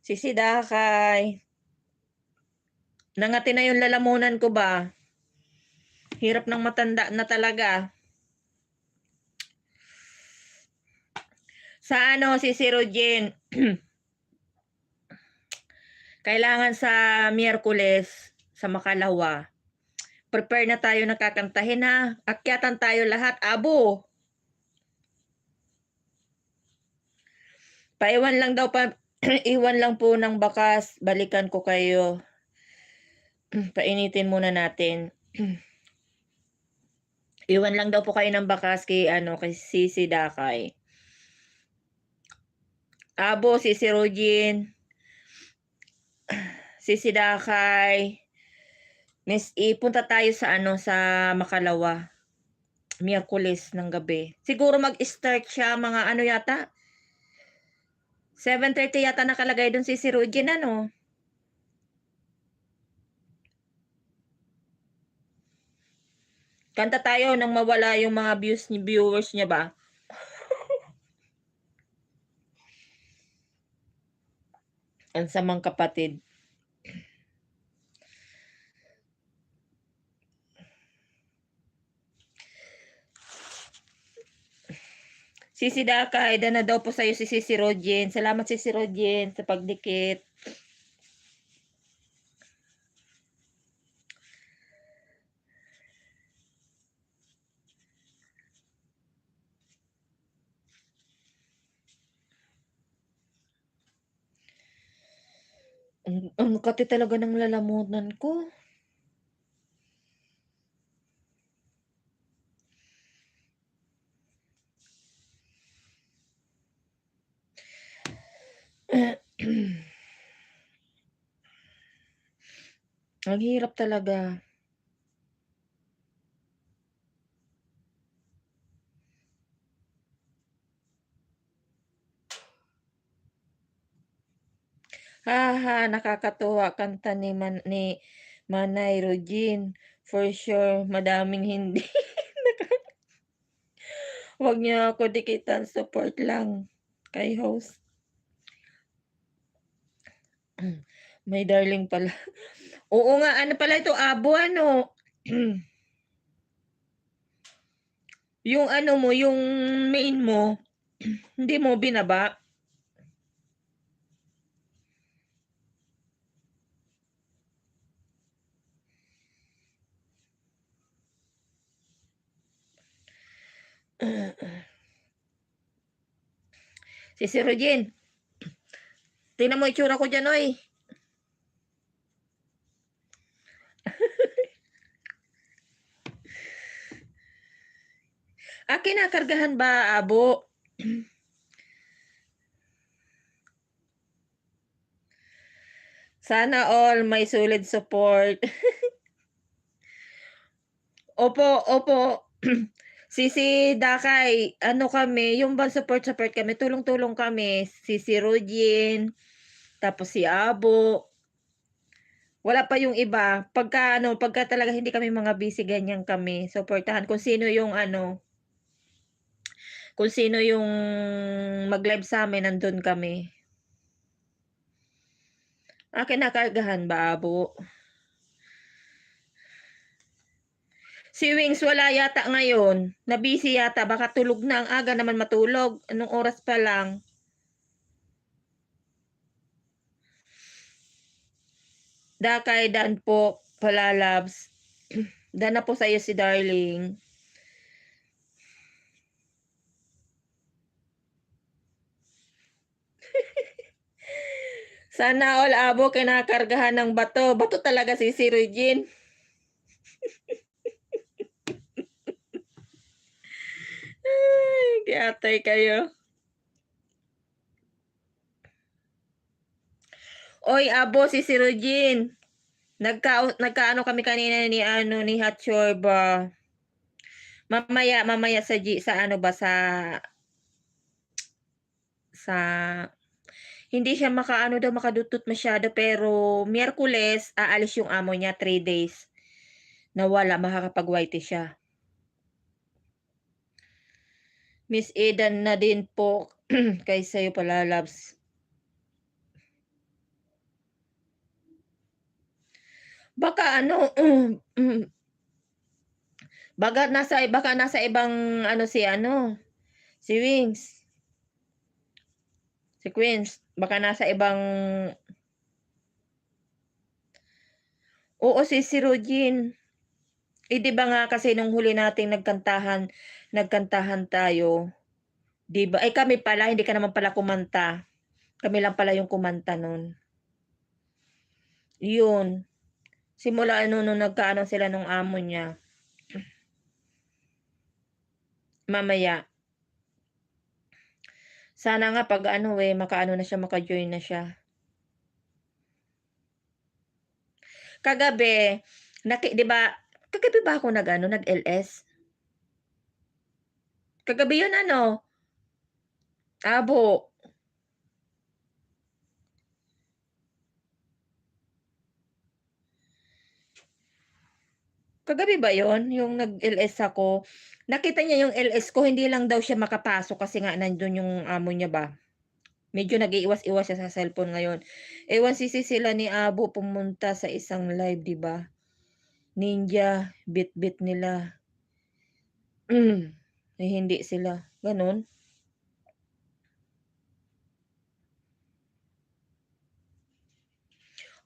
Sisi Dakay. Nangati na yung lalamunan ko ba? Hirap ng matanda na talaga. Sa Sisi Rogin. Kailangan sa Miyerkules, sa Makalawa. Prepare na tayo nakakantahin, ha. Akyatan tayo lahat, Abo. Paiwan lang daw iwan lang po ng bakas. Balikan ko kayo. Painitin muna natin. Iwan lang daw po kayo ng bakas kay Sisi Dakay. Abo, Sisi Rogin. Sisi Dakay. Miss E, punta tayo sa sa Makalawa. Miyerkules ng gabi. Siguro mag-start siya mga yata. 7:30 yata nakalagay doon si Rogin, Kanta tayo nang mawala yung mga viewers niya ba? Ang samang kapatid. Sisi Dakay, dana daw po sa'yo si Sisi Rodjen. Salamat Sisi Rodjen sa pagdikit. Ang kati talaga ng lalamunan ko. Ang hirap talaga. Haha, nakakatuwa kanta ni Manay Rodjen. For sure, madaming hindi. Wag niyo ako dikitan, support lang kay host. May darling pala. Oo nga, ano pala ito, abo ano? Yung ano mo, yung main mo, hindi mo binaba? Si Rodjen, tingnan mo itsura ko dyan, oy. Kinakargahan ba, abo? Sana all may solid support. Opo, opo. Sisi Dakay, ano kami, yung bang support kami, tulong-tulong kami. Si Rodjen, tapos si Abo. Wala pa yung iba. Pagka talaga hindi kami mga busy, ganyan kami. Supportahan kung sino yung ano, kung sino yung mag-live sa'min, nandun kami. Kinakargahan ba, Abo? Si Wings wala yata ngayon. Na-busy yata. Baka tulog na. Ang aga naman matulog. Anong oras pa lang? Dakay, daan po. Palalabs. Daan na po sa'yo si Darling. Sana all, Abo, kinakargahan ng bato. Bato talaga si Regine. Ay, kiatay kayo. Oy, Abo, si Regine. Nagkaano kami kanina ni Hatchorba. Mamaya sa ano ba sa hindi siya makadutot masyado, pero Miyerkules aalis yung amo niya, 3 days. Nawala, makakapag-whitey siya. Miss Eden na din po kay sa'yo pala, loves. Baka ano, baka nasa ibang ano si Wings. Si Queens, baka nasa ibang. Oo, si Regine. 'Di ba nga kasi nung huli nating nagkantahan tayo, 'di ba? Kami pala, hindi ka naman pala kumanta. Kami lang pala yung kumanta nun. Yun. Simula nung nagkaano sila nung amo niya. Mamaya. Sana nga pag makaano na siya, maka-join na siya. Kagabi, 'di ba, kagabi ba ako nag-LS? Kagabi yun ano? Abo. Kagabi ba yon yung nag-LS ako? Nakita niya yung LS ko, hindi lang daw siya makapasok kasi nga nandun yung amo niya ba. Medyo nag-iiwas-iwas siya sa cellphone ngayon. Ewan sila ni Abo pumunta sa isang live, 'di ba? Ninja, bit-bit nila. Hindi sila, gano'n.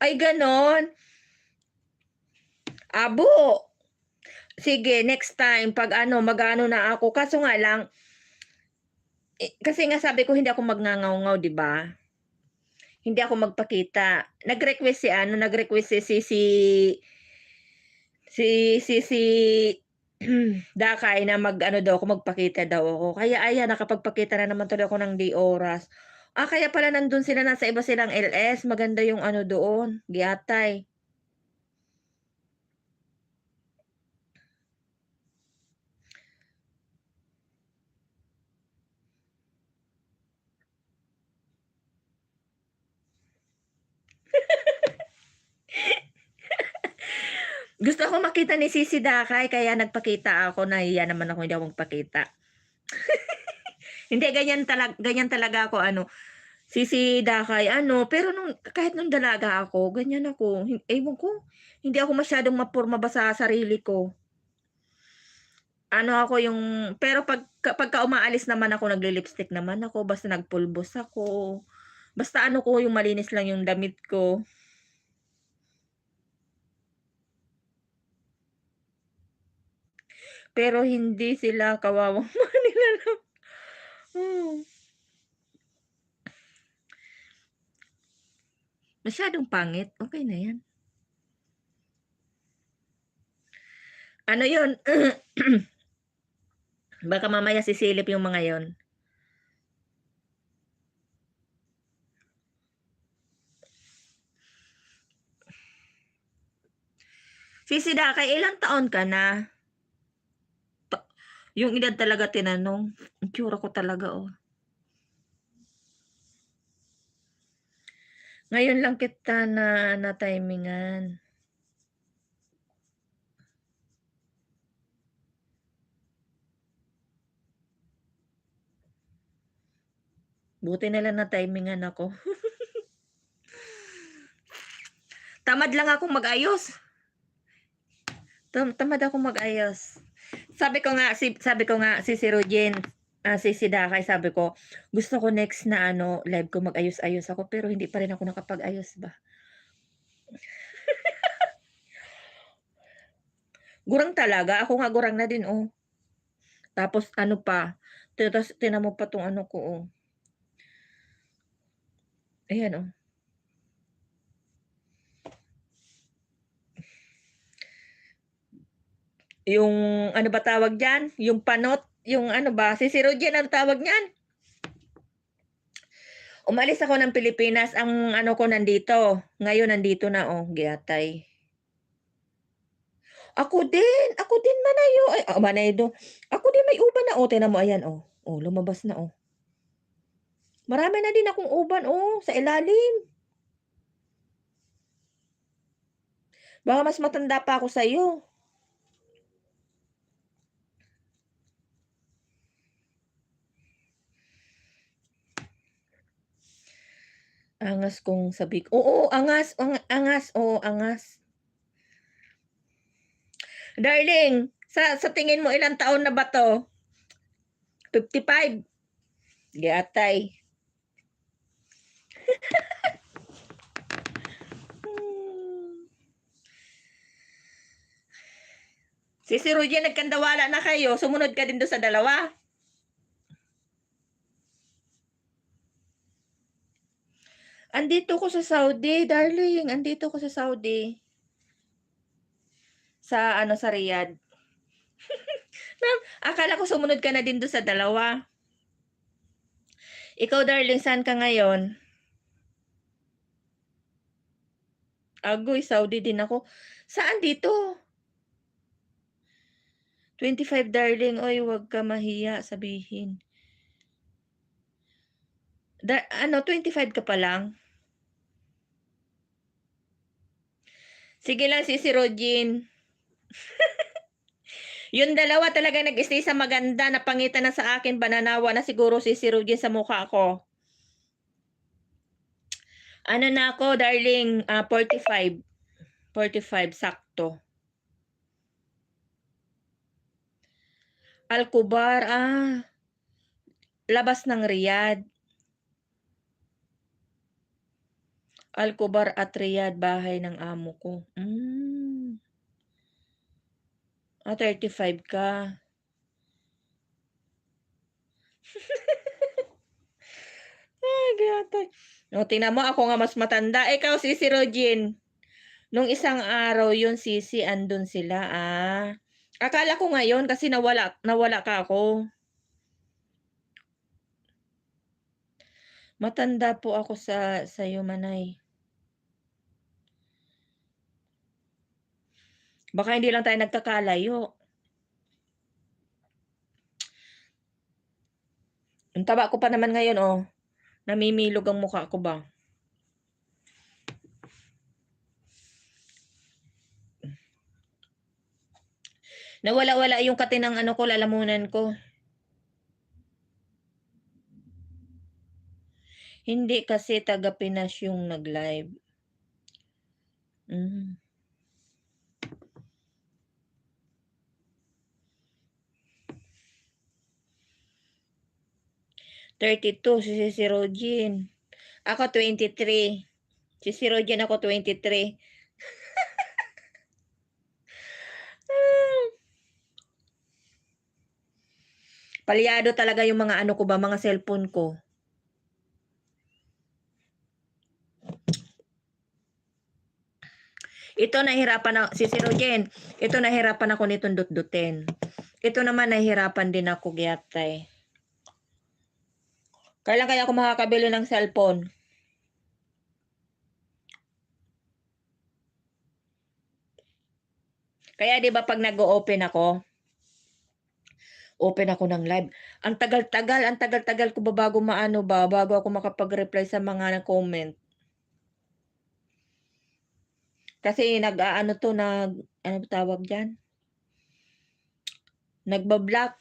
Ay gano'n? Abo. Sige next time 'pag ano, mag-aano na ako kaso nga lang, kasi nga sabi ko hindi ako magngangaw-ngaw 'di ba? Hindi ako magpakita. Nag-request si Dakay na mag-ano daw ako, magpakita daw ako. Kaya ayan, nakapagpakita na naman tuloy ako ng 'di oras. Kaya pala nandun sila, nasa iba silang LS, maganda yung ano doon, Giatay. Gusto ko makita ni Sisi Dakay kaya nagpakita ako, nahiya naman ako, hindi ako magpakita. Hindi, ganyan talaga ako ano, Sisi Dakay ano, pero kahit nung dalaga ako, ganyan ako, ewan ko, hindi ako masyadong mapurma ba sa sarili ko. Ano ako yung pero pagka umaalis naman ako, nagle-lipstick naman ako, basta nagpulbos ako, basta ano ko, yung malinis lang yung damit ko. Pero hindi sila, kawawang Manila lang. Hmm, masyadong pangit, okey na 'yan. Ano 'yun, baka mamaya sisilip yung mga 'yon. Sisi Dakay, ilang taon ka na? Yung edad talaga tinanong, itsura ko talaga, oh. Ngayon lang kita na-timingan. Buti na lang na-timingan ako. Tamad lang akong mag-ayos. Tamad akong mag-ayos. Sabi ko nga si Rujen, si Dakay, sabi ko, gusto ko next na ano, live ko mag-ayos-ayos ako pero hindi pa rin ako nakapag-ayos ba. Gurang talaga, ako nga gurang na din, oh. Tapos ano pa, tapos tignan mo pa 'tong ano ko, oh. Ayan, oh. Yung ano ba tawag diyan, yung panot, yung ano ba, si Rujen anong tawag niyan? Umalis ako ng Pilipinas, ang ano ko nandito, ngayon nandito na, oh, Giatay. Ako din manayo, ay, manaydo. Ako din may uban na, oh, tignan mo ayan, oh. Oh, lumabas na, oh. Marami na din akong uban, oh, sa ilalim. Baka mas matanda pa ako sa'yo. Angas kung sabi ko, oo, angas, angas, oo, angas. Darling, sa tingin mo ilang taon na ba 'to? 55? Giatay. Hmm. Si Rujen, nagkandawala na kayo, sumunod ka din do'n sa dalawa? Andito ko sa Saudi, darling, andito ko sa Saudi. Sa ano, sa Riyadh. Akala ko sumunod ka na din do'n sa dalawa. Ikaw darling, saan ka ngayon? Agoy, Saudi din ako. Saan dito? 25 darling, oy, 'wag ka mahiya sabihin. Ano, 25 ka pa lang? Sige lang, Sisi Rogin. Yung dalawa talaga nag-stay sa maganda, napangitan na sa akin, bananawa na siguro Sisi Rogin sa mukha ko. Ano na ako, darling, 45. 45 sakto. Al-Kubar, labas ng Riyadh. Alcobar at Riyadh, bahay ng amo ko. 35 ka. Ay, gatay. O, tingnan mo, ako nga mas matanda. Ikaw, Sisi Rogin. Nung isang araw yun, Sisi, andun sila. Akala ko ngayon kasi nawala ka ako. Matanda po ako sa'yo, Manay. Baka hindi lang tayo nagkakalayo. Ang taba ko pa naman ngayon, oh. Namimilog ang mukha ko ba? Nawala-wala yung katinang ano ko, lalamunan ko. Hindi kasi taga Pinas yung nag-live. Mm. (32) si Rogin. Ako 23. Si Rogin ako 23. Palyado talaga yung mga ano ko ba, mga cellphone ko. Ito nahihirapan na, si Rogin, ito nahihirapan ako nitong dut-dutin. Ito naman nahihirapan din ako, Giyatay. Kailan kaya ako makakabili ng cellphone? Kaya 'di ba pag nag-o-open ako ng live. Ang tagal-tagal ko ba bago bago ako makapag-reply sa mga comment. Kasi ano tawag diyan? Nagba-block.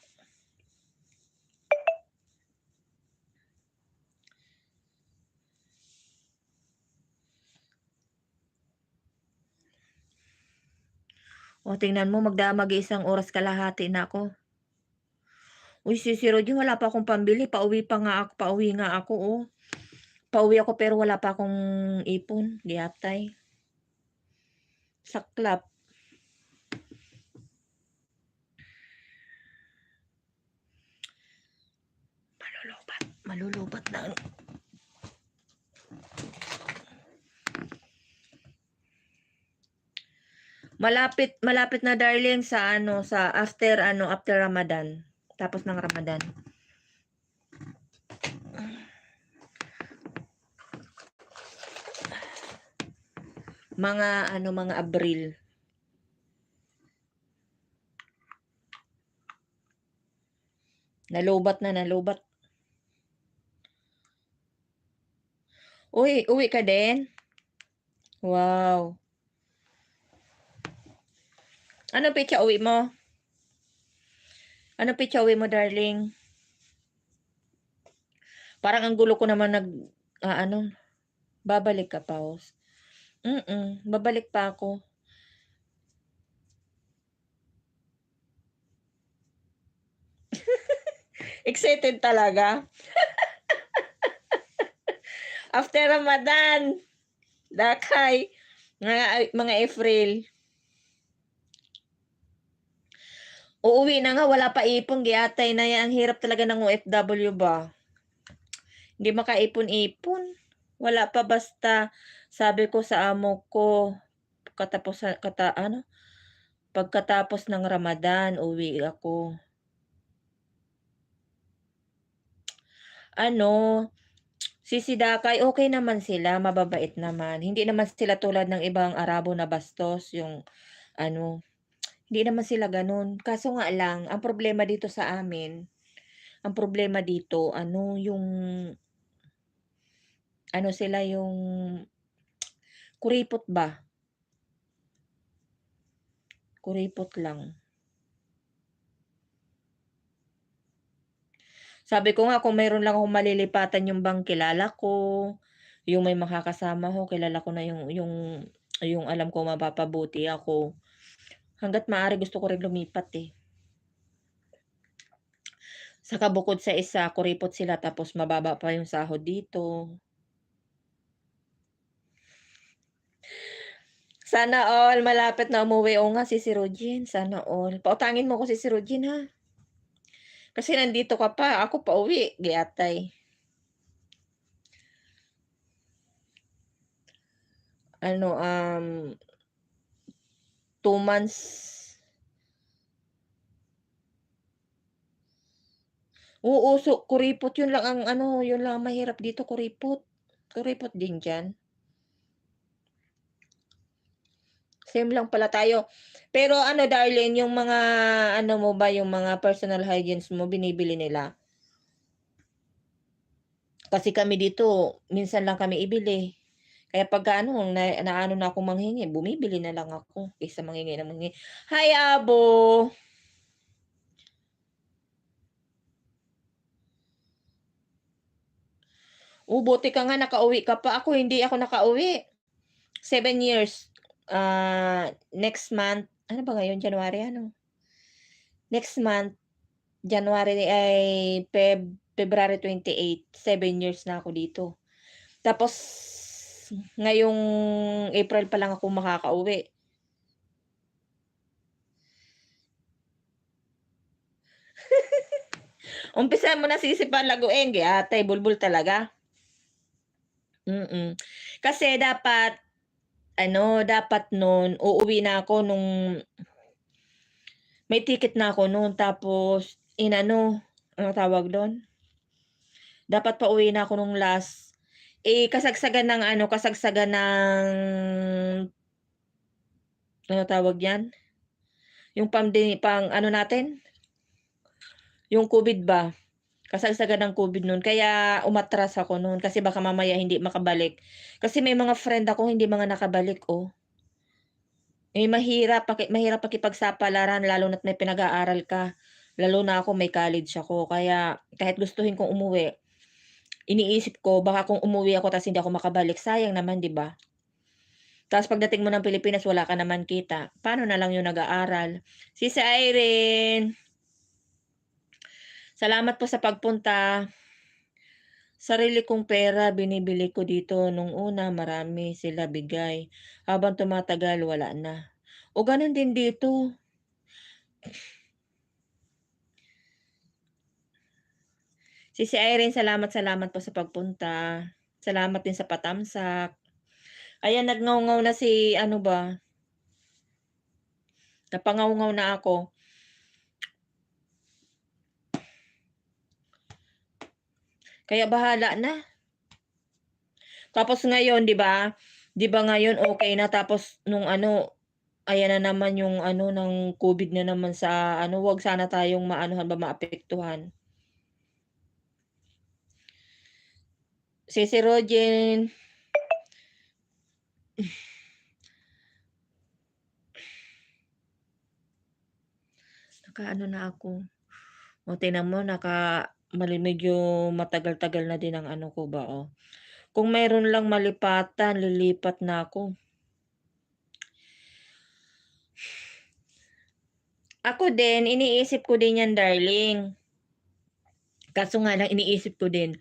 O tingnan mo, mag-iisang oras kalahati na ako. Uy, si Rodin, wala pa akong pambili. Pauwi nga ako, oh. Pauwi ako pero wala pa akong ipon. Giyatay. Saklap. Malulubat na. Malapit na, darling, sa after Ramadan. Tapos ng Ramadan. Mga Abril. Nalubat. Uwi ka din? Wow. Ano petsa uwi mo? Ano petsa uwi mo, darling? Parang ang gulo ko naman babalik ka, Paus. Babalik pa ako. Excited talaga. After Ramadan. Dakay. Mga April. Uuwi na nga, wala pa ipon, Giyatay na yan. Ang hirap talaga ng OFW ba? Hindi makaipon-ipon. Wala pa, basta sabi ko sa amo ko, pagkatapos ng Ramadan, uwi ako. Si Dakay, okay naman sila, mababait naman. Hindi naman sila tulad ng ibang Arabo na bastos, yung hindi naman sila ganun. Kaso nga lang, ang problema dito sa amin, yung sila yung kuripot ba? Kuripot lang. Sabi ko nga, kung mayroon lang akong malilipatan yung bang kilala ko, yung may makakasama ko, kilala ko na yung alam ko mapapabuti ako. Hangga't maaari gusto ko rin lumipat, eh. Saka bukod sa isa, kuripot sila tapos mababa pa yung sahod dito. Sana all malapit na umuwi. Oo nga, si Rogin, sana all. Pautangin mo ko si Rogin, ha? Kasi nandito ka pa, ako pauwi, giatay. Ano, 2 months. Oo, kuripot yun lang ang ano, yun lang ang mahirap dito, kuripot. Kuripot din diyan. Same lang pala tayo. Pero ano darling, yung mga ano mo ba, yung mga personal hygienes mo binibili nila? Kasi kami dito, minsan lang kami ibili. Kaya pagka ano, naano na akong manghingi, bumibili na lang ako kaysa manghingi ng manghingi. Hi, Abo! Buti ka nga nakauwi ka pa. Ako hindi ako nakauwi. 7 years. Next month, ano ba ngayon, January ano? Next month, January ay February 28, 7 years na ako dito. Tapos ngayong April pa lang ako makakauwi. Umpisahan mo na sisipan laguin, atay bulbul talaga. Kasi dapat nun uuwi na ako nung may ticket na ako no'n tapos inano, anong tawag do'n? Dapat pauwi na ako nung last, kasagsagan ng ano tawag diyan? Yung pang ano natin, yung COVID ba, kasagsagan ng COVID nun kaya umatras ako nun kasi baka mamaya hindi makabalik. Kasi may mga friend ako hindi mga nakabalik, oh. Mahirap makipagsapalaran lalo na't may pinag-aaral ka. Lalo na ako may college ako kaya kahit gustuhin kong umuwi, iniisip ko baka kung umuwi ako ta's hindi ako makabalik sayang naman, 'di ba? Ta's pagdating mo ng Pilipinas wala ka naman kita, paano na lang yung nag-aaral? Sis Irene, salamat po sa pagpunta. Sarili kong pera binibili ko dito, nung una marami sila bigay, habang tumatagal wala na. O gano'n din dito. Sisi Irene, salamat po sa pagpunta. Salamat din sa patamsak. Ayan, nagngaw-ngaw na si ano ba, napangaw-ngaw na ako. Kaya bahala na. Tapos ngayon 'di ba ngayon okey na tapos nung ano, ayan na naman yung ano ng COVID na naman sa ano, 'wag sana tayong maanuhan ba, maapektuhan. Si Rojen, nakaano na ako. O tingnan mo medyo matagal-tagal na din ang ano ko ba, oh. Kung meron lang malipatan, lilipat na ako. Ako din, iniisip ko din 'yan, darling. Kaso nga lang iniisip ko din,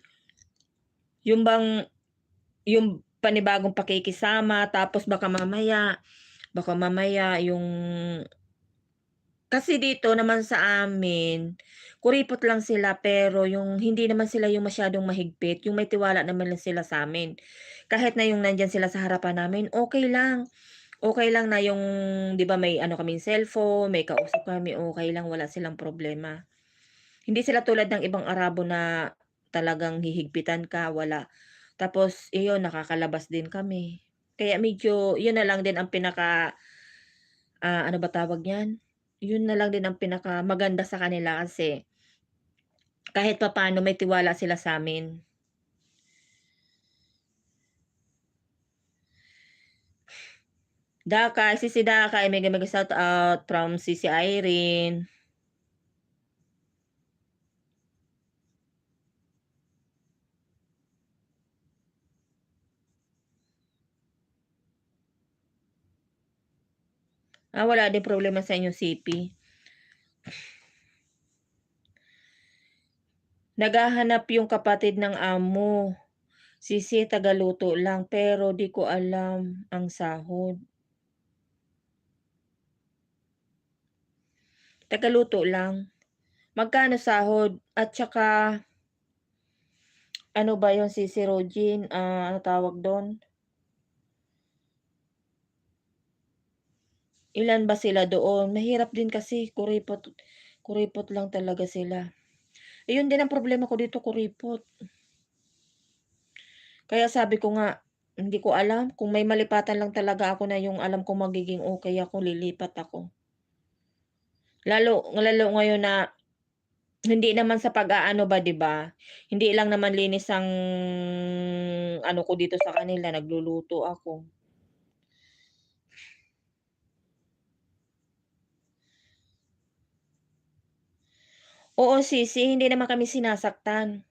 yung bang yung panibagong pakikisama tapos baka mamaya yung kasi dito naman sa amin, kuripot lang sila pero yung hindi naman sila yung masyadong mahigpit, yung may tiwala naman lang sila sa'min. Kahit na yung nandiyan sila sa harapan namin, okey lang. Okey lang na yung 'di ba may ano kaming cellphone, may kausap kami, okey lang, wala silang problema. Hindi sila tulad ng ibang Arabo na talagang hihigpitan ka, wala. Tapos iyon, nakakalabas din kami. Kaya medyo yun na lang din ang ano ba tawag niyan? Yun na lang din ang pinakamaganda sa kanila kasi kahit papaano may tiwala sila sa'min. Dakay, Sisi Dakay, mega mega shout out from Sisi Irene. Wala din problema sa inyong CP. Naghahanap yung kapatid ng amo. Sisi tagaluto lang pero di ko alam ang sahod. Tagaluto lang. Magkano sahod? At saka ano ba yung Sisi Rogin, ano tawag dun? Ilan ba sila doon? Mahirap din kasi kuripot kuripot lang talaga sila. Ayun din ang problema ko dito, kuripot. Kaya sabi ko nga, hindi ko alam kung may malipatan lang talaga ako na yung alam kong magiging okey ako, lilipat ako. Lalo lalo ngayon na hindi naman sa pag-aano ba, 'di ba, hindi lang naman linis ang ano ko dito sa kanila, nagluluto ako. Oo, sisi, hindi naman kami sinasaktan.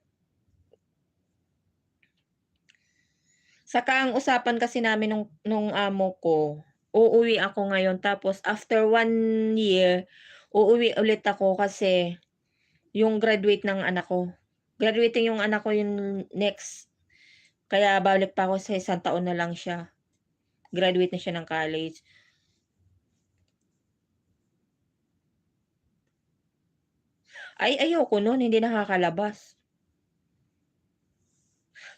Saka ang usapan kasi namin nung amo ko, uuwi ako ngayon tapos after 1 year, uuwi ulit ako kasi yung graduate ng anak ko. Graduating yung anak ko yung next, kaya balik pa ako sa 1 taon na lang siya. Graduate na siya ng college. Ay, ayoko nun, hindi nakakalabas.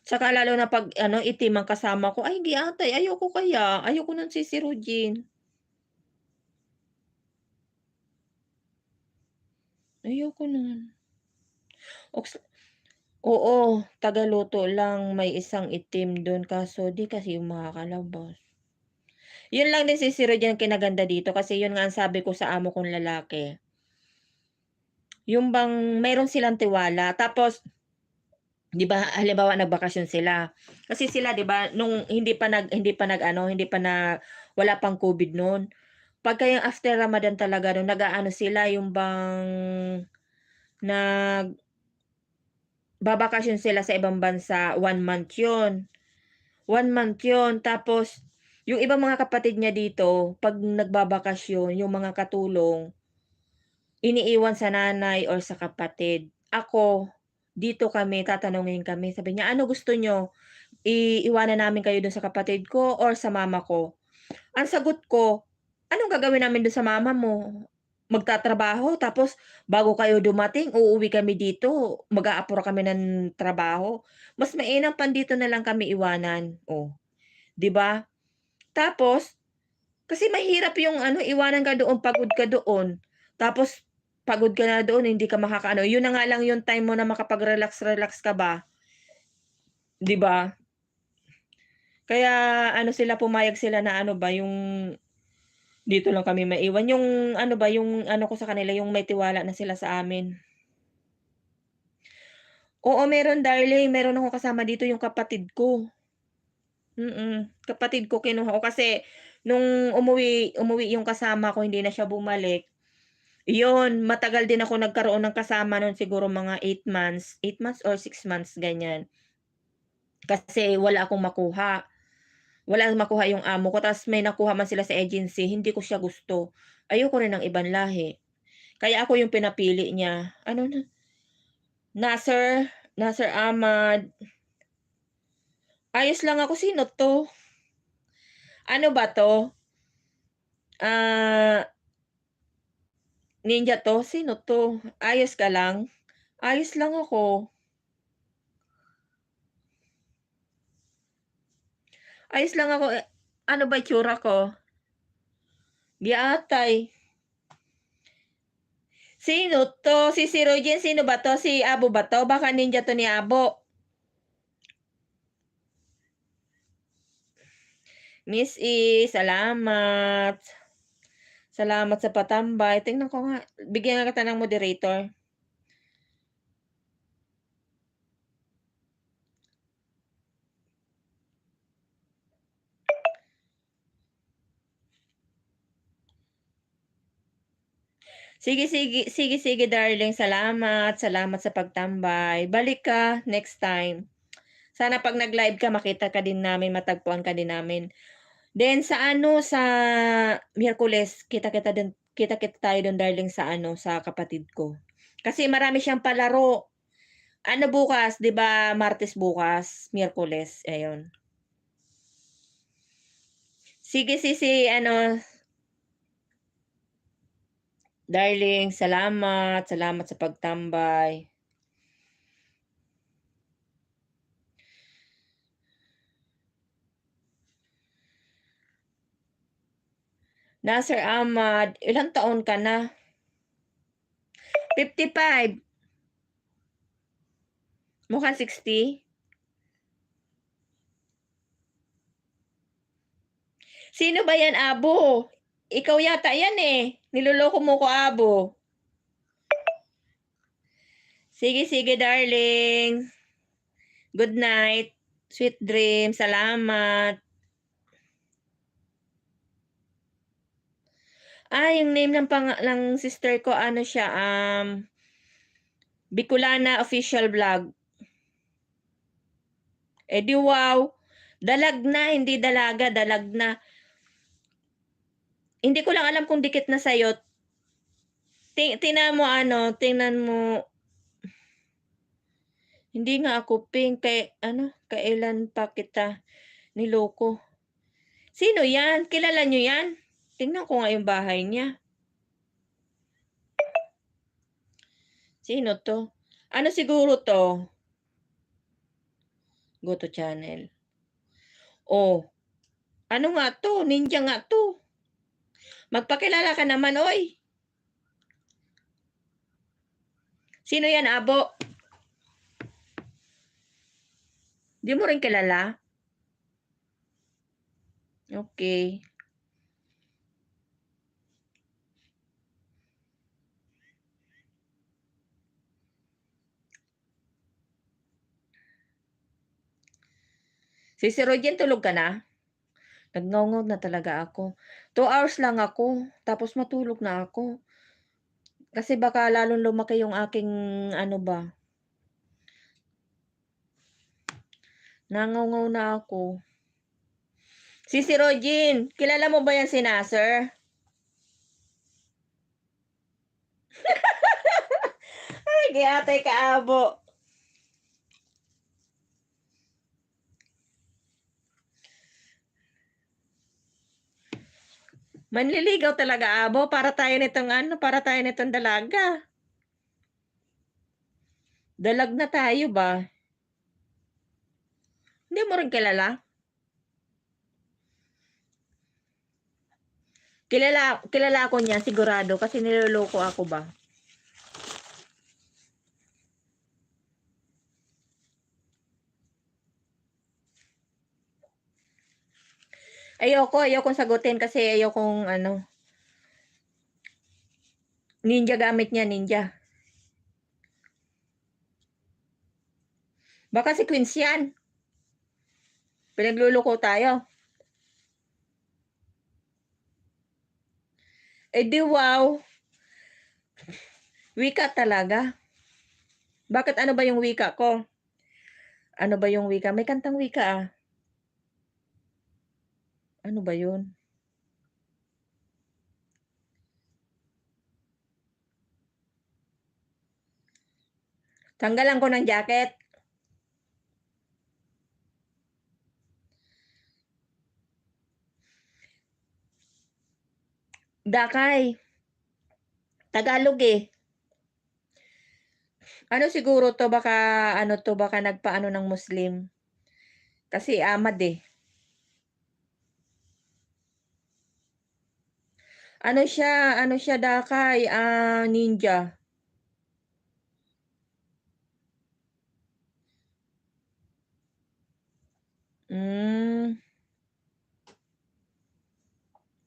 Tsaka lalo na 'pag ano, itim ang kasama ko, ay hindi ate, ayoko kaya, ayoko ng Sisi Rugin, ayoko nun. Oks Oo, tagaluto lang, may isang itim dun kaso 'di kasi yung makakalabas. Yun lang din Sisi Rugin ang kinaganda dito kasi yun nga ang sabi ko sa amo kong lalaki, yung bang meron silang tiwala tapos 'di ba halimbawa nagbakasyon sila, kasi sila 'di ba nung hindi pa nag-ano, hindi pa na wala pang COVID nun. Pagka yung after Ramadan talaga nun nag-aano sila yung bang nagbabakasyon sila sa ibang bansa, 1 month yun, 1 month yun. Tapos yung ibang mga kapatid niya dito 'pag nagbabakasyon yung mga katulong, iniiwan sa nanay or sa kapatid. Ako, dito kami tatanungin kami sabi niya, "Ano gusto niyo, iiwanan namin kayo dun sa kapatid ko or sa mama ko?" Ang sagot ko, "Anong gagawin namin dun sa mama mo? Magtatrabaho tapos bago kayo dumating uuwi kami dito, mag-aapura kami ng trabaho. Mas mainam pa dito na lang kami iwanan." Oh, 'di ba? Tapos kasi mahirap yung ano, iwanan ka doon, pagod ka doon, tapos pagod ka na doon hindi ka makakaano, yun na nga lang yung time mo na makapag-relax-relax ka ba, 'di ba? Kaya ano sila, pumayag sila na ano ba, yung dito lang kami maiwan, yung ano ba, yung ano ko sa kanila, yung may tiwala na sila sa amin. Oo, meron darling, meron akong kasama dito yung kapatid ko. Kapatid ko kinuha ko kasi nung umuwi yung kasama ko, hindi na siya bumalik, iyon matagal din ako nagkaroon ng kasama nun siguro mga 8 months, 8 months or 6 months ganyan. Kasi wala akong makuha, walang makuha yung amo ko ta's may nakuha man sila sa agency, hindi ko siya gusto. Ayoko rin ng ibang lahi, kaya ako yung pinapili niya. Ano na, Nasser, Nasser Ahmad, ayos lang ako, sino 'to? Ano ba 'to? Ah, ninja 'to, sino 'to? Ayos ka lang? Ayos lang ako, ayos lang ako, eh, ano ba itsura ko? Giatay. Sino 'to? Si Rojen, sino ba 'to? Si Abo ba 'to? Baka ninja 'to ni Abo. Miss E, salamat. Salamat sa patambay. Tingnan ko nga, bigyan nga kita ng moderator. Sige, sige, sige, sige darling, salamat, salamat sa pagtambay. Balik ka next time. Sana 'pag nag-live ka makita ka din namin, matagpuan ka din namin. Then sa ano, sa Miyerkules kita-kita tayo dun darling sa ano, sa kapatid ko. Kasi marami siyang palaro. Ano bukas, 'di ba Martes bukas, Miyerkules, ayun. Sige sisi ano, Darling, salamat, salamat sa pagtambay. Nasir Ahmad, ilang taon ka na? 55. Mukhang 60. Sino ba yan, Abo? Ikaw yata yan eh. Niloloko mo ko, Abo. Sige, sige, darling. Good night. Sweet dreams. Salamat. Yung name ng sister ko, ano siya, Bicolana Official Vlog. Eh di wow. Dalag na, hindi dalaga, dalag na. Hindi ko lang alam kung dikit na sa'yo. Tingnan mo tingnan mo. Hindi nga ako pink, kailan pa kita niloko. Sino yan? Kilala nyo yan? Tingnan ko nga yung bahay niya. Sino to? Ano siguro to? Go to channel. Oh. Ano nga to? Ninja nga to. Magpakilala ka naman, oy. Sino yan, Abo? Di mo rin kilala? Okay. Si Rojen, tulog ka na? Nagngaw na talaga ako. 2 hours lang ako, tapos matulog na ako. Kasi baka lalong lumaki yung aking nangangaw na ako. Si Rojen, kilala mo ba yan si Nasser? Ay, giatay ka, Abo. Manliligaw talaga, Abo, para tayo nitong dalaga. Dalag na tayo ba? Hindi mo rin kilala? Kilala ako niya, sigurado, kasi niloloko ako ba? Ayokong sagutin kasi ayokong ninja gamit niya, ninja. Baka si Queens yan. Pinagluloko tayo. Eh di wow. Wika talaga. Bakit ano ba yung wika ko? Ano ba yung wika? May kantang wika ah. Ano ba yun? Tanggalan ko ng jacket. Dakay. Tagalog eh. Ano siguro to, baka nagpaano ng Muslim. Kasi Ahmad eh. Ano siya Dakay, ninja.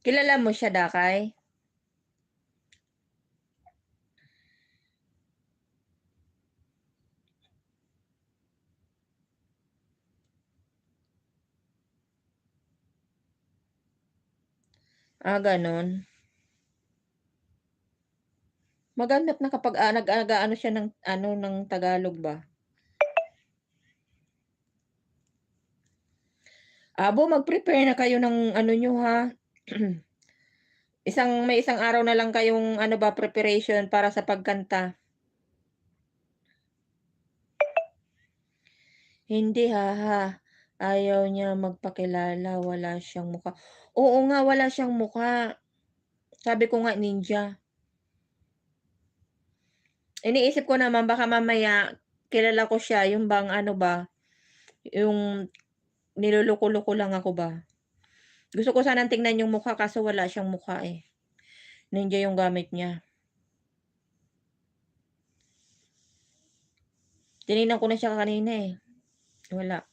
Kilala mo siya, Dakay? Ganon. Maghanap na kapag nag-ano siya ng Tagalog ba? Abo, mag-prepare na kayo ng nyo ha. May isang araw na lang kayong preparation para sa pagkanta. Hindi ha. Ayaw niya magpakilala, wala siyang mukha. Oo nga, wala siyang mukha. Sabi ko nga ninja. Iniisip ko naman baka mamaya kilala ko siya, yung bang ano ba, yung niloloko-loko lang ako ba. Gusto ko sanang tingnan yung mukha kaso wala siyang mukha, eh. Ninja yung gamit niya. Tinignan ko na siya kanina, eh, wala.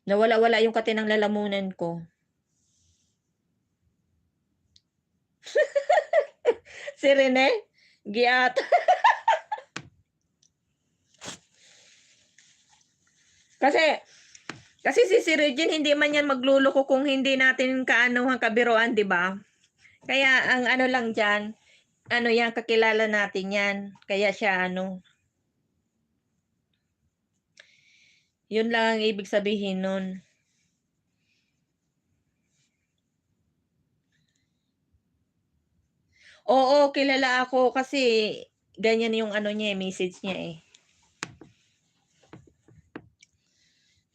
Nawala-wala yung katinang lalamunan ko. Si Rene? Giat kasi kasi si Sir Regine hindi man yan magluloko kung hindi natin kaanuhan kabiruan, 'di ba? Kaya ang ano lang diyan, ano yan kakilala natin yan, kaya siya ano, yun lang ang ibig sabihin nun. Oo, kilala ako kasi ganyan yung ano niya, eh, message niya, eh.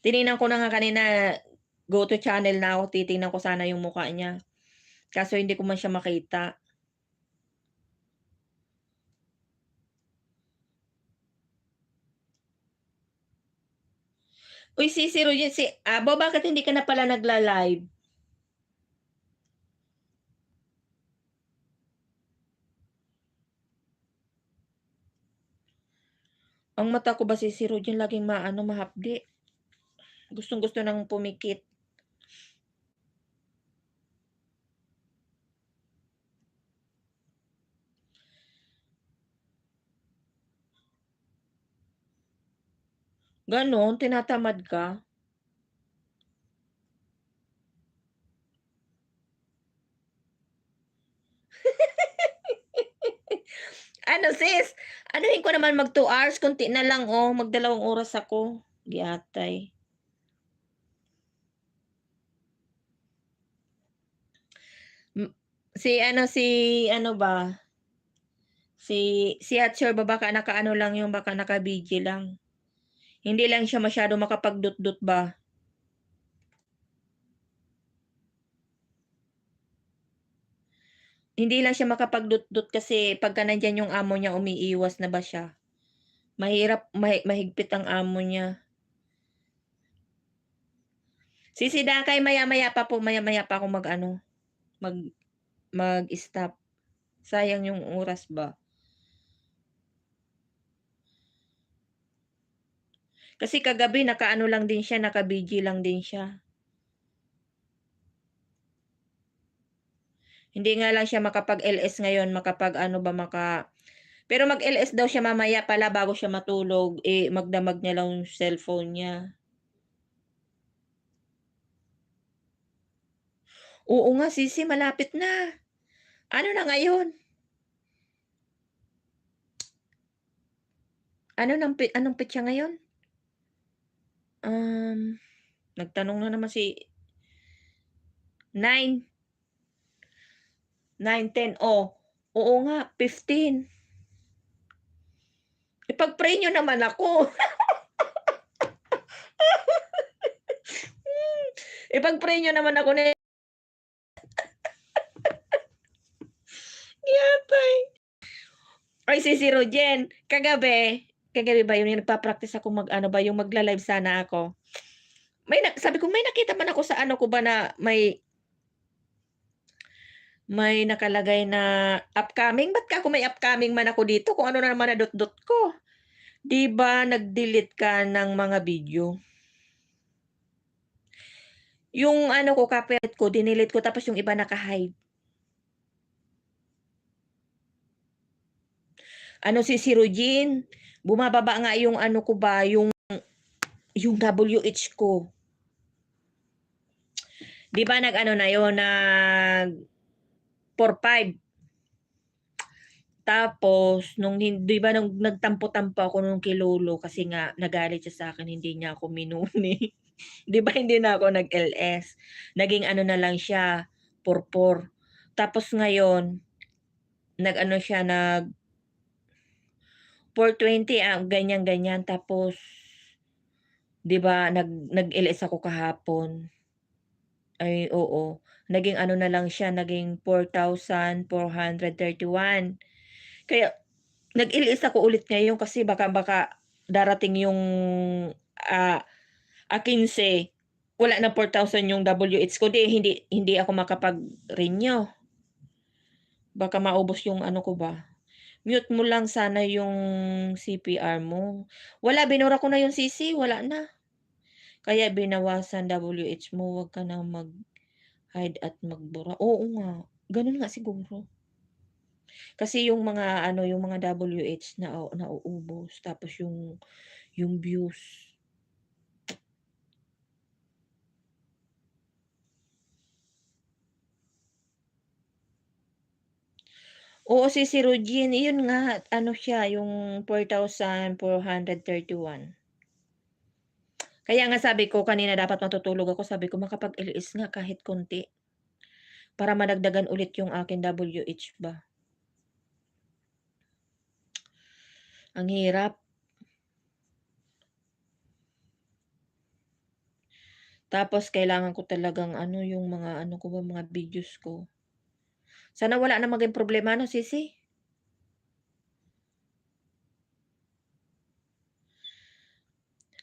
Tiningnan ko na nga kanina, go to channel na ako, titingnan ko sana yung mukha niya. Kaso hindi ko man siya makita. Uy, si Roger, si Abo, bakit hindi ka na pala nagla-live? Ang mata ko ba si Roger laging maano, mahapdi. Gustong-gusto nang pumikit. Gano'n, tinatamad ka? Ano sis, anuhin ko naman mag 2 hours, konti na lang oh, mag-2 oras ako. Giatay. Si ano ba, si Hatcher ba baka nakaano lang yung baka naka-busy lang. Hindi lang siya masyado makapagdut-dut ba? Hindi lang siya makapagdut-dut kasi pagka nandiyan yung amo niya umiiwas na ba siya. Mahirap mahigpit ang amo niya. Si Dakay maya-maya pa po, maya-maya pa ako mag-ano, mag mag-stop. Sayang yung oras ba. Kasi kagabi nakaano lang din siya, naka-BG lang din siya. Hindi nga lang siya makapag-LS ngayon, makapag-ano ba, pero mag-LS daw siya mamaya pala bago siya matulog, eh, magdamag niya lang yung cellphone niya. Oo nga sisi, malapit na. Ano na ngayon? Anong petsa ngayon? Um, Nagtanong na naman si 9, 9, 10, oh, oo nga 15. Ipag-pray niyo naman ako. Ipag-pray niyo naman ako na yatay. Ay si Rojen, kagabi ba yun yung nagpa-practice ako mag-ano ba, yung magla-live sana ako. Sabi ko may nakita man ako sa ano ko ba na may nakalagay na upcoming, ba't ako may upcoming man ako dito kung ano na naman nadot-dot ko. 'Di ba nag-delete ka ng mga video? Yung ano ko, copyright ko, dinelete ko tapos yung iba naka-hide. Ano si Rogine, bumababa nga yung ano ko ba, yung WH ko. 'Di ba nag-ano na yun, nag 4-5. Tapos nung 'di ba nung nagtampo-tampo ako nung kay Lolo kasi nga nagalit siya sa akin hindi niya ako minuni. 'Di ba hindi na ako nag-LS, naging ano na lang siya, 4-4. Tapos ngayon, nag-ano siya, 420, ganyan-ganyan. Tapos 'di ba nag-LS ako kahapon. Ay, oo. Naging ano na lang siya, naging 4,431. Kaya nag-iliis ako ulit ngayon kasi baka baka darating yung, ah, 15, wala ng 4,000 yung WH ko, 'di hindi hindi ako makapag-renew. Baka maubos yung ano ko ba. Mute mo lang sana yung CPR mo. Wala, binura ko na yung CC, wala na. Kaya binawasan WH mo, wag ka na mag-hide at magbura. Oo nga, gano'n nga siguro. Kasi yung mga ano, yung mga WH na nauubos tapos yung views. Oo, si Rogin, iyon nga ano siya yung 4,431. Kaya nga sabi ko kanina dapat matutulog ako, sabi ko makapag-LS nga kahit konti, para madagdagan ulit yung aking WH ba. Ang hirap. Tapos kailangan ko talagang ano, yung mga ano ko ba, mga videos ko. Sana wala na maging problema 'no, sisi?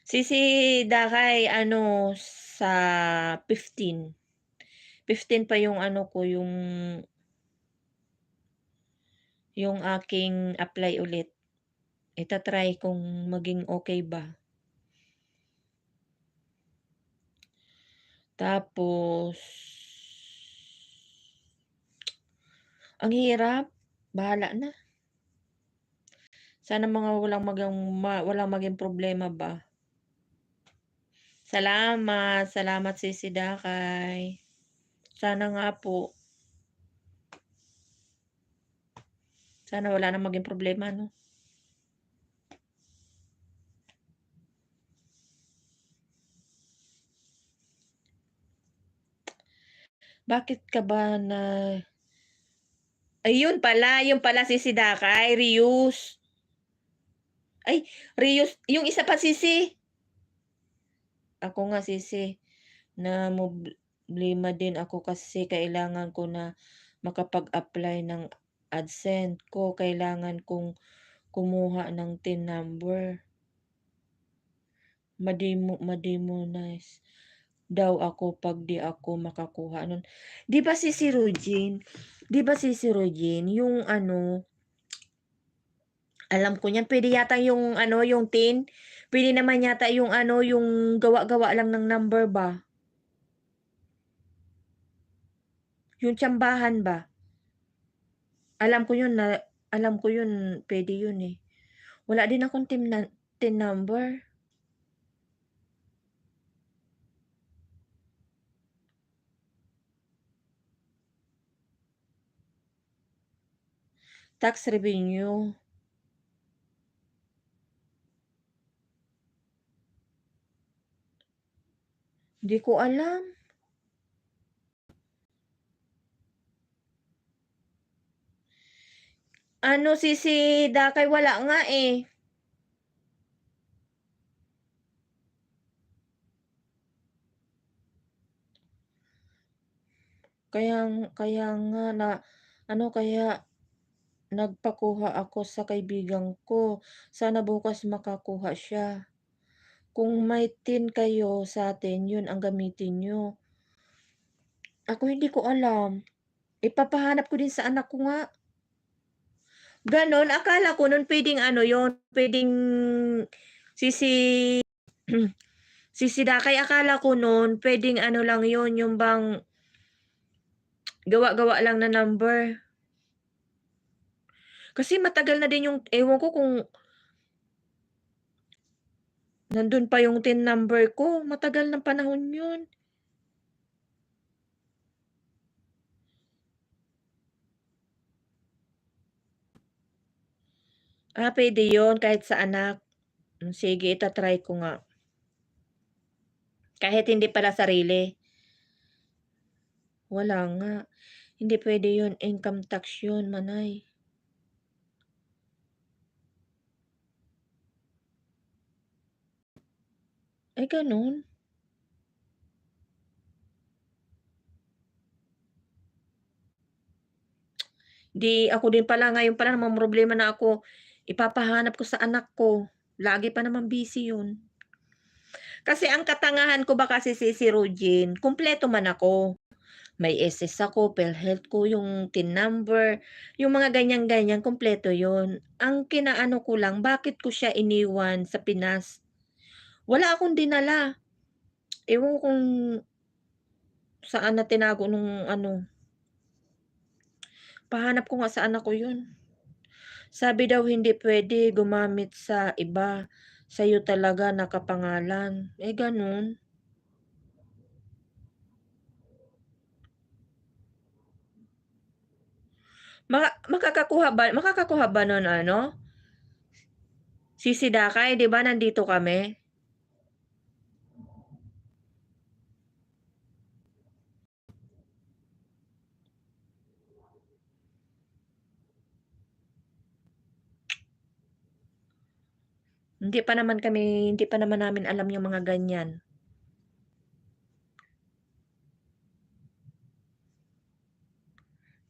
Sisi Dakay ano, sa 15 pa yung ano ko, yung aking apply ulit. Ita-try kung maging okey ba. Tapos ang hirap, bahala na. Sana mga walang maging problema ba. Salamat, salamat Sisi Dakay. Sana nga po, sana wala ng maging problema 'no. Bakit ka ba yun pala Sisi Dakay, reuse. Ay, reuse yung isa pa Sisi, ako nga Sisi, namomroblema din ako kasi kailangan ko na makapag-apply ng AdSense ko, kailangan kong kumuha ng TIN number. Ma-demonetize daw ako 'pag 'di ako makakuha nun. 'Di ba Sisi Rogin, 'di ba Sisi Rogin yung ano, alam ko niyan puwede yata yung ano, yung TIN, puwede naman yata yung ano, yung gawa-gawa lang ng number ba? Yung tsambahan ba? Alam ko yun na alam ko yun puwede yun, eh. Wala din akong TIN number. Tax revenue, 'di ko alam. Ano Sisi Dakay wala nga, eh. Kaya kaya nga na ano, kaya nagpakuha ako sa kaibigan ko, sana bukas makakuha siya. Kung may TIN kayo sa'tin, yun ang gamitin niyo. Ako hindi ko alam, ipapahanap ko din sa anak ko nga. Gano'n, akala ko nun puwedeng ano yun, puwedeng sisi Dakay, akala ko nun puwedeng ano lang yun, yung bang gawa-gawa lang na number. Kasi matagal na din yung ewan ko kung nandun pa yung TIN number ko, matagal ng panahon yun. Puwede yun kahit sa anak. Sige ita-try ko nga. Kahit hindi pala sarili? Wala nga, hindi puwede yun, income tax yun, Manay. Ay gano'n? Ako din pala ngayon pala namomroblema na ako, ipapahanap ko sa anak ko, lagi pa naman busy 'yun. Kasi ang katangahan ko ba kasi si Rogine, kumpleto man ako. May SS ako, PhilHealth ko, yung TIN number, yung mga ganyan-ganyan kumpleto 'yun. Ang kinaano ko lang, bakit ko siya iniwan sa Pinas? Wala akong dinala. Ewan ko kung saan na tinago nung ano, pahanap ko nga sa anak ko 'yun. Sabi daw hindi puwede gumamit sa iba, sa'yo talaga nakapangalan, eh, gano'n. Makakakuha ba nun ano, si Dakay, 'di ba nandito kami? Hindi pa naman namin alam yung mga ganyan.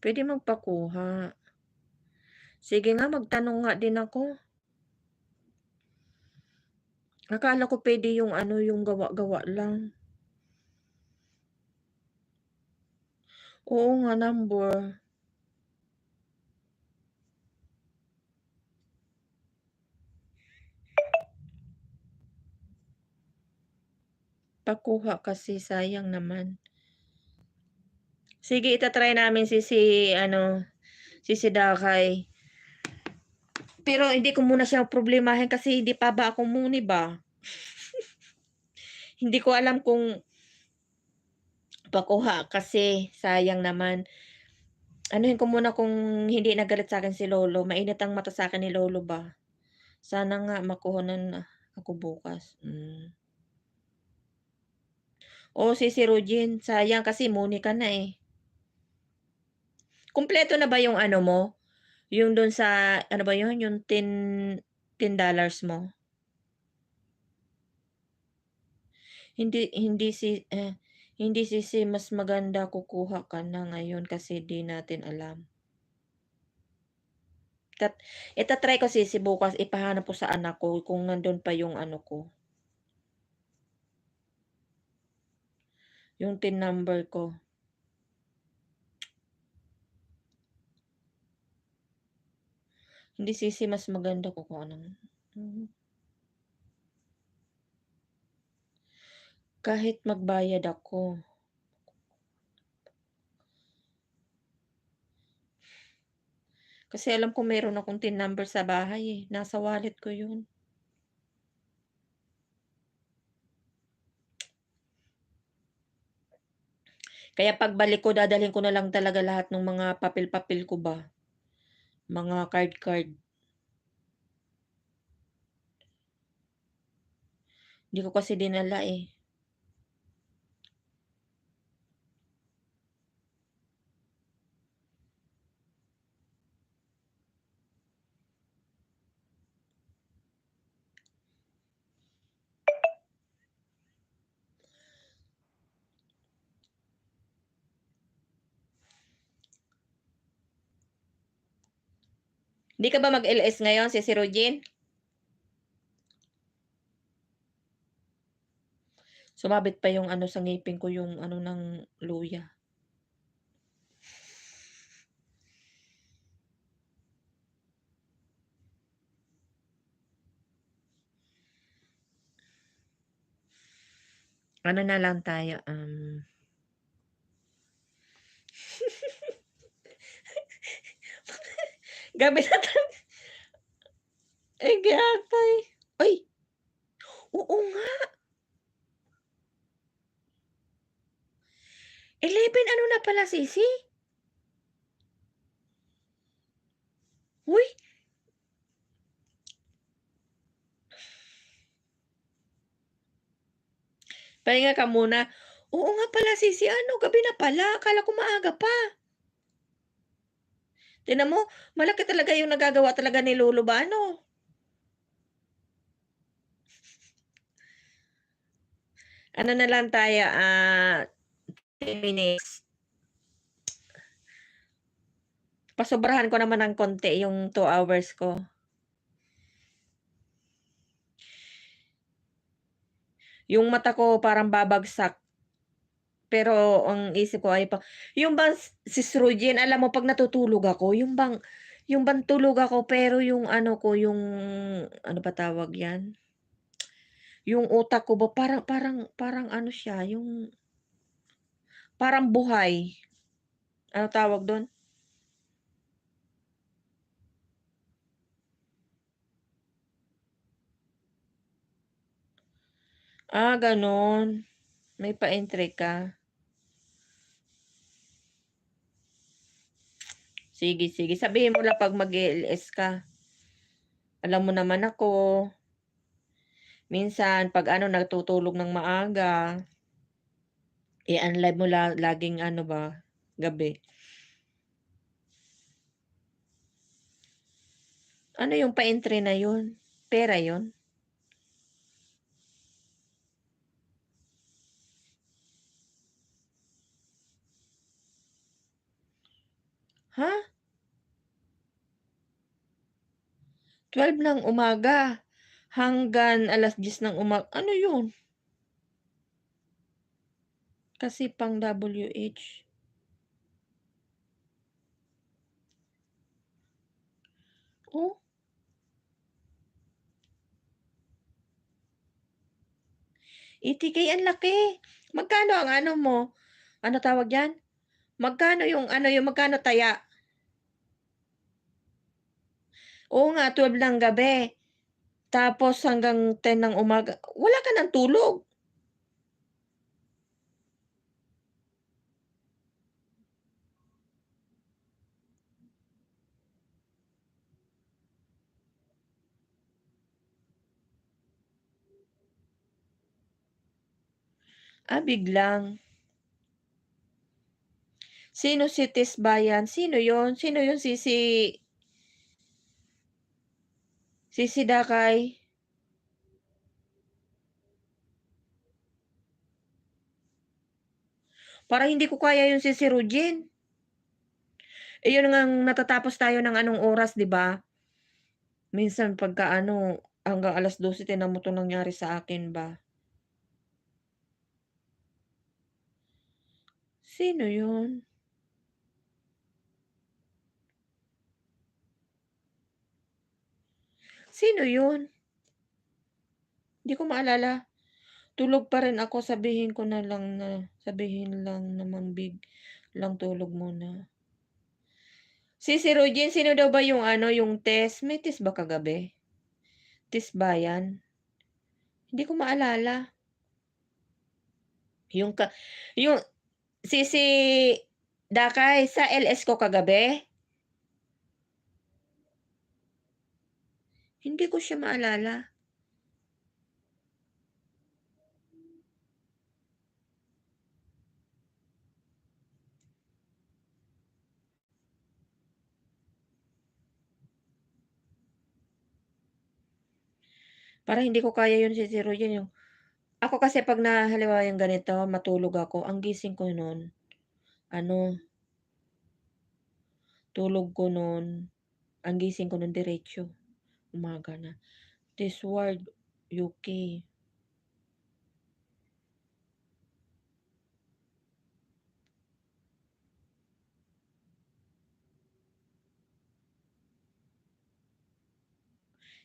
Puwede magpakuha. Sige nga magtanong nga din ako. Akala ko puwede yung ano, yung gawa-gawa lang. Oo nga, number. Pakuha kasi sayang naman. Sige ita-try namin ano, si Dakay. Pero hindi ko muna siya problemahin kasi hindi pa ba ako muni ba? Hindi ko alam kung pakuha kasi sayang naman. Anuhin ko muna kung hindi nagalit sa'kin si lolo, mainit ang mata sa'kin ni lolo ba. Sana nga makuhanan na ako bukas. Oo, si Rogine, sayang kasi muni ka na, eh. Kumpleto na ba yung ano mo, yung dun sa ano ba yun, yung $10 mo? Hindi hindi sisi mas maganda kukuha ka na ngayon kasi di natin alam. Ita-try ko sisi bukas ipahanap ko sa anak ko kung nandun pa yung ano ko, yung TIN number ko. Hindi sisi mas maganda kukuha ng kahit magbayad ako. Kasi alam ko meron akong TIN number sa bahay, eh, nasa wallet ko yun. Kaya pagbalik ko dadalhin ko na lang talaga lahat ng mga papel-papel ko ba, mga card. Hindi ko kasi dinala, eh. 'Di ka ba mag-LS ngayon, si Rogine? Sumabit pa yung ano sa ngipin ko yung ano ng luya. Ano na lang tayo, gabi na eh, gyatay. Ay, oo nga, 11 ano na pala sisi? Uy, pahinga ka muna. Oo nga pala sisi ano, gabi na pala, akala ko maaga pa. Tignan mo, malaki talaga yung nagagawa talaga ni lolo ba ano? Ano na lang tayo, 10 minutes. Pasobrahan ko naman ng konti yung 2 hours ko. Yung mata ko parang babagsak, pero ang isip ko ay yung bang Sis Rujen, alam mo 'pag natutulog ako, yung bang tulog ako pero yung ano ko, yung ano ba tawag yan, yung utak ko ba parang parang parang ano siya, yung parang buhay. Ano tawag dun? Gano'n. May pa-entry ka. Sige, sige. Sabihin mo lang 'pag mag-e-LS ka. Alam mo naman ako, minsan 'pag ano natutulog ng maaga, i-unlive mo laging ano ba, gabi. Ano yung pa-entry na yun? Pera yun? Ha? 12 ng umaga hanggang 10:00 ng ano yun? Kasi pang WH. Oh, 80K ang laki. Magkano ang ano mo, ano tawag diyan? Magkano yung ano, yung magkano taya? Oo nga, 12 ng gabi, tapos hanggang 10 ng umaga, wala ka ng tulog. Biglang. Sino si Tisbayan? Sino yun? Sino yung Sisi Dakay? Parang hindi ko kaya yung Sisi Rugin. Yun ngang natatapos tayo ng anong oras, 'di ba? Minsan pagka ano, hanggang 12:00 tignan mo 'tong nangyari sa akin ba. Sino yun? Sino yun? Di ko maalala. Tulog pa rin ako, sabihin lang namang lang tulog muna. Sisi Rugin, sino daw ba yung ano, yung test? May test ba kagabi? Test ba yan? Hindi ko maalala. Yung ka yung Sisi Dakay sa LS ko kagabi? Hindi ko siya maalala. Parang hindi ko kaya yun, Sisi Rugin, yung ako kasi 'pag na halimbawa yung ganito, matulog ako, ang gising ko nun ano, tulog ko nun, ang gising ko nun diretso, umaga na. This World, UK.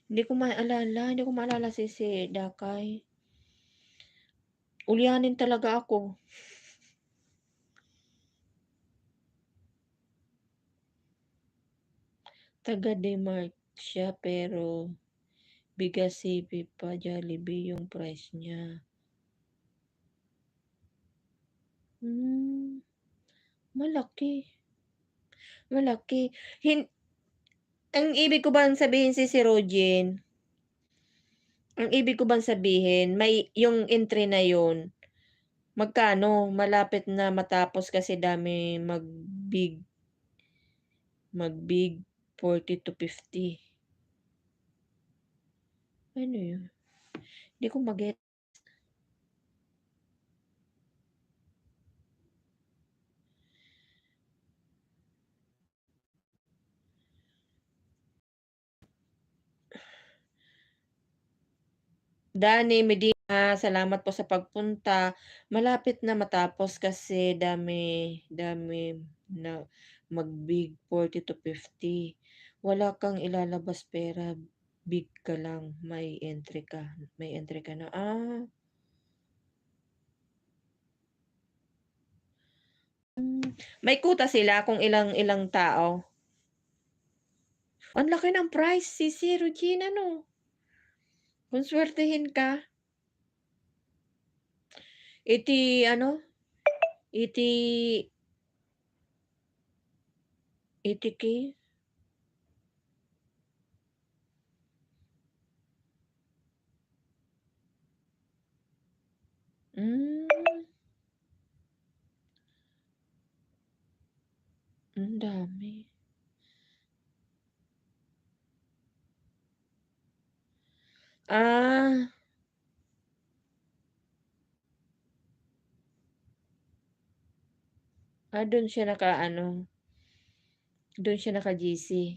Hindi ko maalala, Sisi Dakay. Ulyanin talaga ako. Taga-Denmark siya pero bigas CP pa, Jollibee yung price niya. Hmm, malaki, malaki. Ang ibig ko bang sabihin, Sisi Rogin, ang ibig ko bang sabihin may yung entry na yun, magkano? Malapit na matapos kasi dami mag-big 40 to 50. Ano yun? Hindi ko ma-get. Danny Medina, salamat po sa pagpunta. Malapit na matapos kasi dami dami na mag-big 40 to 50. Wala kang ilalabas pera, big ka lang, may entry ka na. May quota sila kung ilang tao. Ang laki ng price, Sisi Regina 'no? Kung swertehin ka. 80 ano, 80 80K? Hmm, ang dami. Ah, dun siya naka-ano, dun siya naka-GC.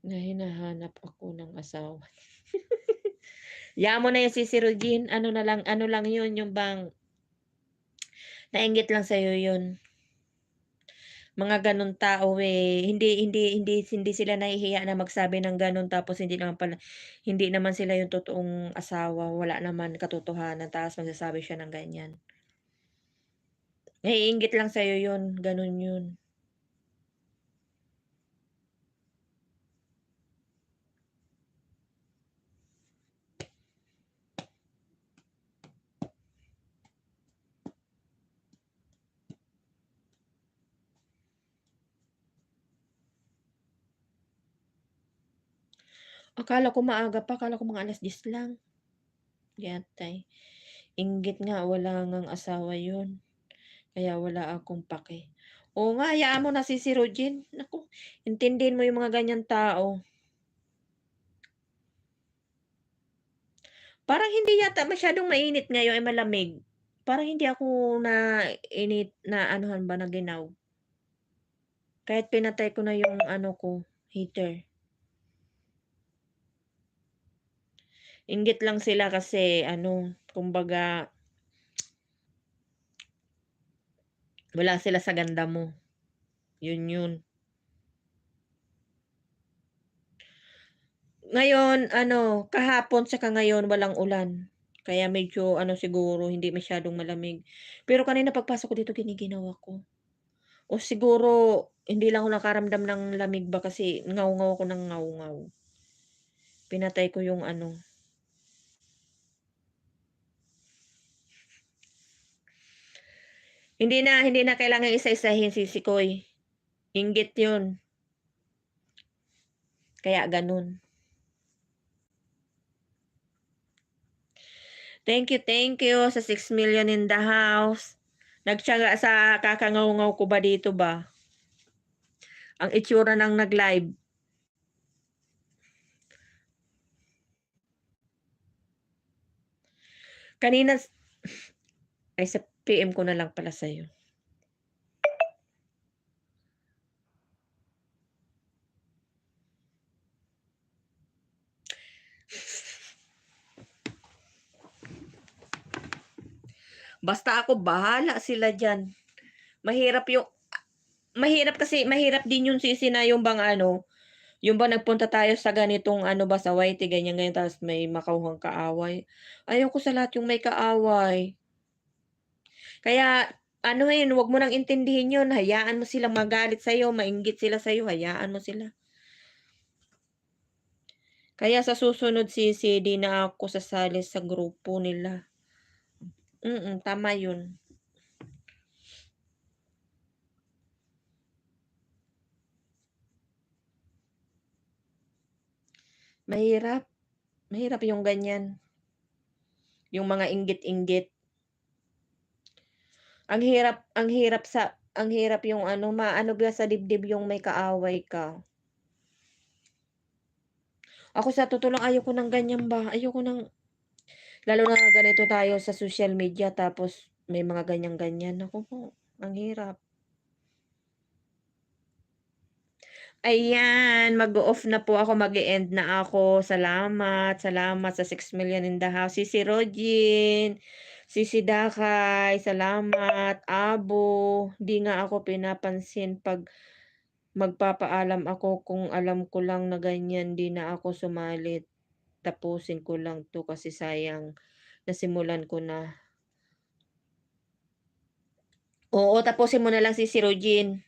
Na hinahanap ako ng asawa. Hayaan mo na yan Sisi Regine, ano lang yun, yung bang nainggit lang sa'yo yun. Mga gano'ng tao, hindi sila nahihiya na magsabi ng gano'n tapos hindi naman sila yung totoong asawa, wala naman katotohanan tapos magsasabi siya ng ganyan. Naiinggit lang sa'yo yun, gano'n yun. Akala ko maaga pa, akala ko mga 10:00 lang. Yatay. Inggit nga wala ngang asawa yun, kaya wala akong pake. Oo nga, hayaan mo na Sisi Regine, naku, intindihin mo yung mga ganyang tao. Parang hindi yata masyadong mainit ngayon, ay malamig. Parang hindi ako naanuhan ba, naginaw. Kahit pinatay ko na yung ano ko, heater. Inggit lang sila kasi ano, kumbaga wala sila sa ganda mo, yun. Ngayon ano, kahapon tsaka ngayon walang ulan, kaya medyo ano siguro hindi masyadong malamig. Pero kanina pagpasok ko dito giniginaw ako. O siguro hindi lang ako nakaramdam ng lamig ba kasi ngaw-ngaw ako ng ngaw-ngaw. Pinatay ko yung ano, hindi na kailangang isa-isahin sisikoy, inggit yun, kaya ganun. Thank you sa 6 million in the house. Nagtiyaga sa kakangaw-ngaw ko ba dito ba? Ang itsura ng nag-live. Kanina ay sa PM ko na lang pala sa'yo. Basta ako bahala sila diyan. Mahirap mahirap din yung Sisi na yung bang ano, yung bang nagpunta tayo sa ganitong ano ba, sa YT ganyan tapos may makauhang kaaway. Ayaw ko sa lahat yung may kaaway. Kaya anuhin, wag mo nang intindihin yun, hayaan mo silang magalit sa'yo, mainggit sila sa'yo, hayaan mo sila. Kaya sa susunod Sisi, di na ako sasali sa grupo nila. Tama yun. Mahirap yung ganyan, yung mga inggit-inggit. Ang hirap yung ano, maano ba sa dibdib yung may kaaway ka. Ako sa totoo lang ayoko ng ganyan ba, ayoko ng lalo na ganito tayo sa social media tapos may mga ganyan-ganyan, naku po. Ang hirap. Ayan, mag-o-off na po ako, mag-e-end na ako. Salamat, salamat sa 6,000,000 in the house. Sisi Rogin, Sisi Dakay, salamat. Abo, 'di nga ako pinapansin 'pag magpapaalam ako, kung alam ko lang na ganyan 'di na ako sumali. Tapusin ko lang 'to kasi sayang nasimulan ko na. Oo, tapusin mo na lang Sisi Rogin.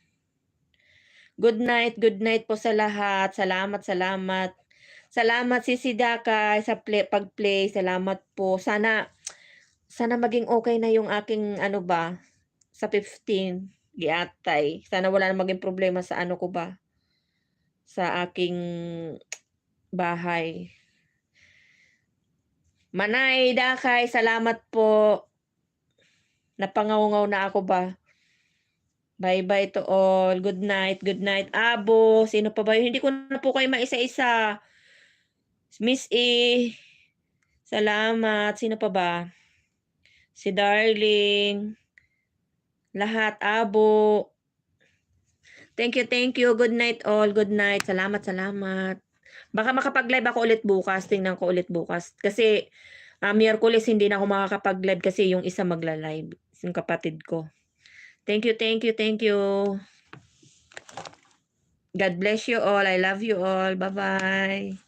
Good night po sa lahat. Salamat, salamat. Salamat Sisi Dakay sa pag-play, salamat po. Sana maging okey na yung aking ano ba, sa 15 giatay. Sana wala na maging problema sa ano ko ba, sa aking bahay. Manay, Dakay, salamat po. Napangaw-ngaw na ako ba. Bye-bye to all. Good night, Abo, sino pa ba yun? Hindi ko na po kayo maisa-isa. Miss E, salamat. Sino pa ba? Si Darling, lahat, Abo. Thank you. Good night all, good night. Salamat, salamat. Baka makapag-live ako ulit bukas, tingnan ko ulit bukas. Kasi, Miyerkules hindi na ako makakapag-live kasi yung isa magla-live, yung kapatid ko. Thank you. God bless you all. I love you all. Bye-bye.